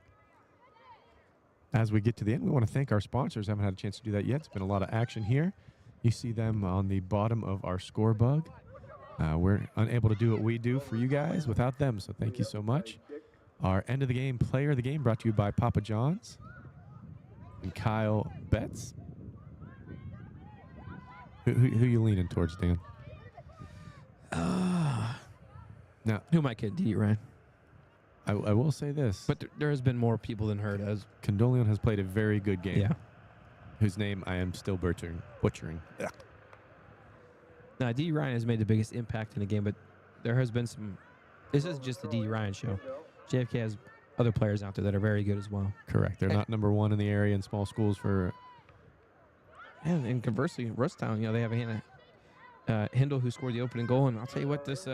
As we get to the end, we want to thank our sponsors. Haven't had a chance to do that yet. It's been a lot of action here. You see them on the bottom of our score bug. We're unable to do what we do for you guys without them, so thank you so much. Our end of the game player of the game brought to you by Papa John's and Kyle Betts. Who you leaning towards, Dan? Now, Who am I kidding? Dee Ryan. I will say this. But there has been more people than her as. Condoleon has played a very good game. Yeah. Whose name I am still butchering. Now, Dee Ryan has made the biggest impact in the game, but there has been some. This is just the Dee Ryan show. JFK has other players out there that are very good as well. Correct. They're not number 1 in the area in small schools for. And conversely, Rootstown, they have a Hannah Hindle who scored the opening goal. And I'll tell you what, this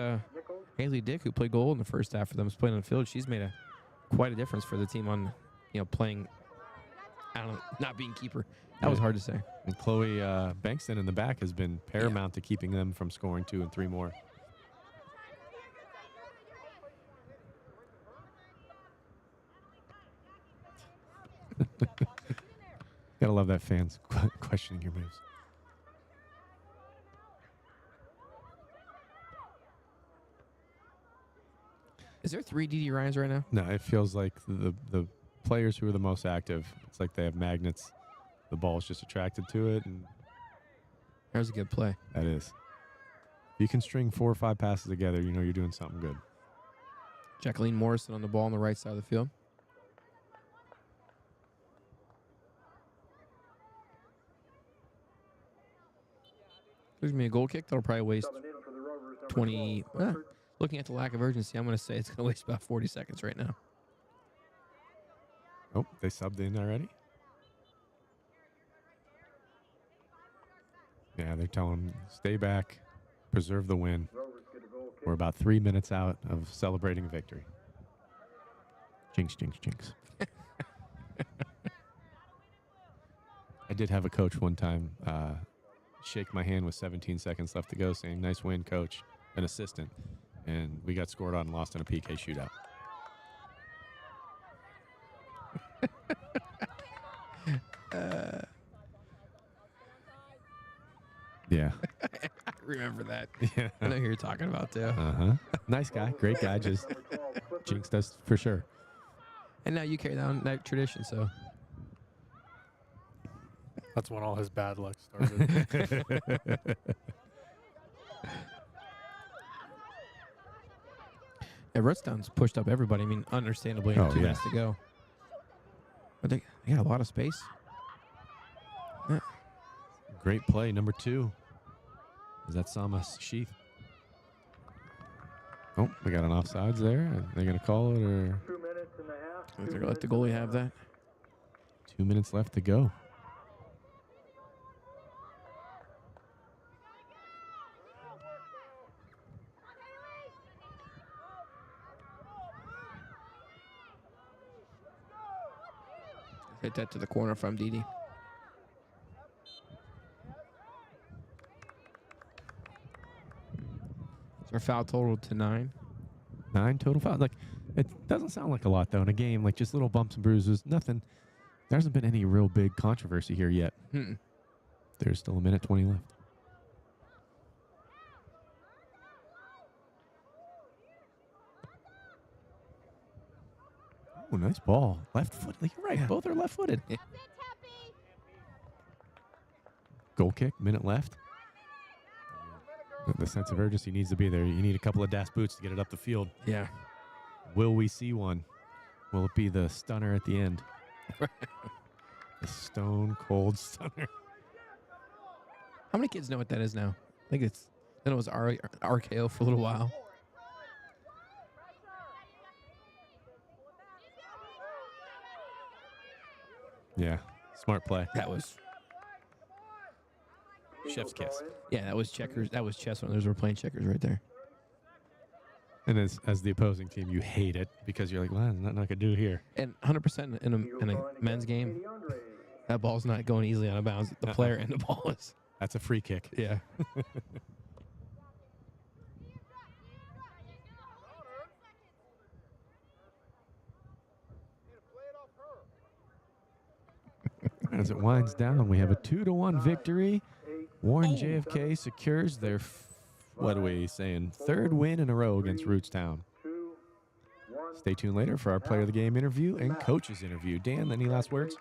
Haley Dick, who played goal in the first half for them, is playing on the field. She's made quite a difference for the team on, playing, I don't know, not being keeper. That was hard to say. And Chloe Bankston in the back has been paramount to keeping them from scoring 2 and 3 more. Gotta love that fans questioning your moves. Is there 3 Dee Ryans right now? No, it feels like the players who are the most active, it's like they have magnets. The ball's just attracted to it, and That was a good play. that is. If you can string 4 or 5 passes together, you're doing something good. Jacqueline Morrison on the ball on the right side of the field. There's going to be a goal kick that'll probably waste Subbing in for the Rovers, number 20. 12, Clifford. Looking at the lack of urgency, I'm going to say it's going to waste about 40 seconds right now. Oh, they subbed in already? Yeah, they're telling them, stay back, preserve the win. Rovers get a goal kick. We're about 3 minutes out of celebrating a victory. Jinx, jinx, jinx. I did have a coach one time shake my hand with 17 seconds left to go saying, nice win, coach, an assistant. And we got scored on and lost in a PK shootout. Yeah. I remember that. Yeah. I know who you're talking about, too. Uh-huh. Nice guy, great guy, just Number 12, Clifford. jinxed us for sure. And now you carry down that tradition, so. That's when all his bad luck started. Yeah, Rootstown's pushed up everybody. I mean, understandably, in Oh, 2 yeah. minutes to go. But they got a lot of space. Great play, number 2. Is that Sama Sheath? Oh, we got an offsides there. Are they going to call it, or 2 minutes and a half. I think they're going to let the goalie have that. 2 minutes left to go? Hit that to the corner from Didi. Our foul total to 9. 9 total fouls. Like, it doesn't sound like a lot, though, in a game. Like, just little bumps and bruises. Nothing. There hasn't been any real big controversy here yet. Hmm. There's still 1:20 left. Oh, nice ball. Left foot. You're right. Yeah. Both are left-footed. Yeah. Goal kick, minute left. The sense of urgency needs to be there. You need a couple of Das Boots to get it up the field. Yeah. Will we see one? Will it be the stunner at the end? The stone cold stunner. How many kids know what that is now? I think then it was RKO for a little while. Yeah, smart play. That was Chef's kiss. Yeah, that was checkers. That was chess when were playing checkers right there. And as the opposing team, you hate it because you're like, well, there's nothing I could do here. And 100% in a men's game, that ball's not going easily out of bounds. The player and the ball is. That's a free kick. Yeah. As it winds down, we have a 2-1 victory. Warren JFK secures their, what are we saying, third win in a row against Rootstown. Stay tuned later for our player of the game interview and coach's interview. Dan, any last words?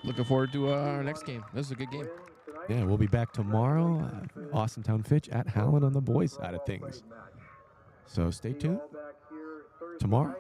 Looking forward to our next game. This is a good game. Yeah, we'll be back tomorrow. Austintown Fitch at Howland on the boys' side of things. So stay tuned. Tomorrow,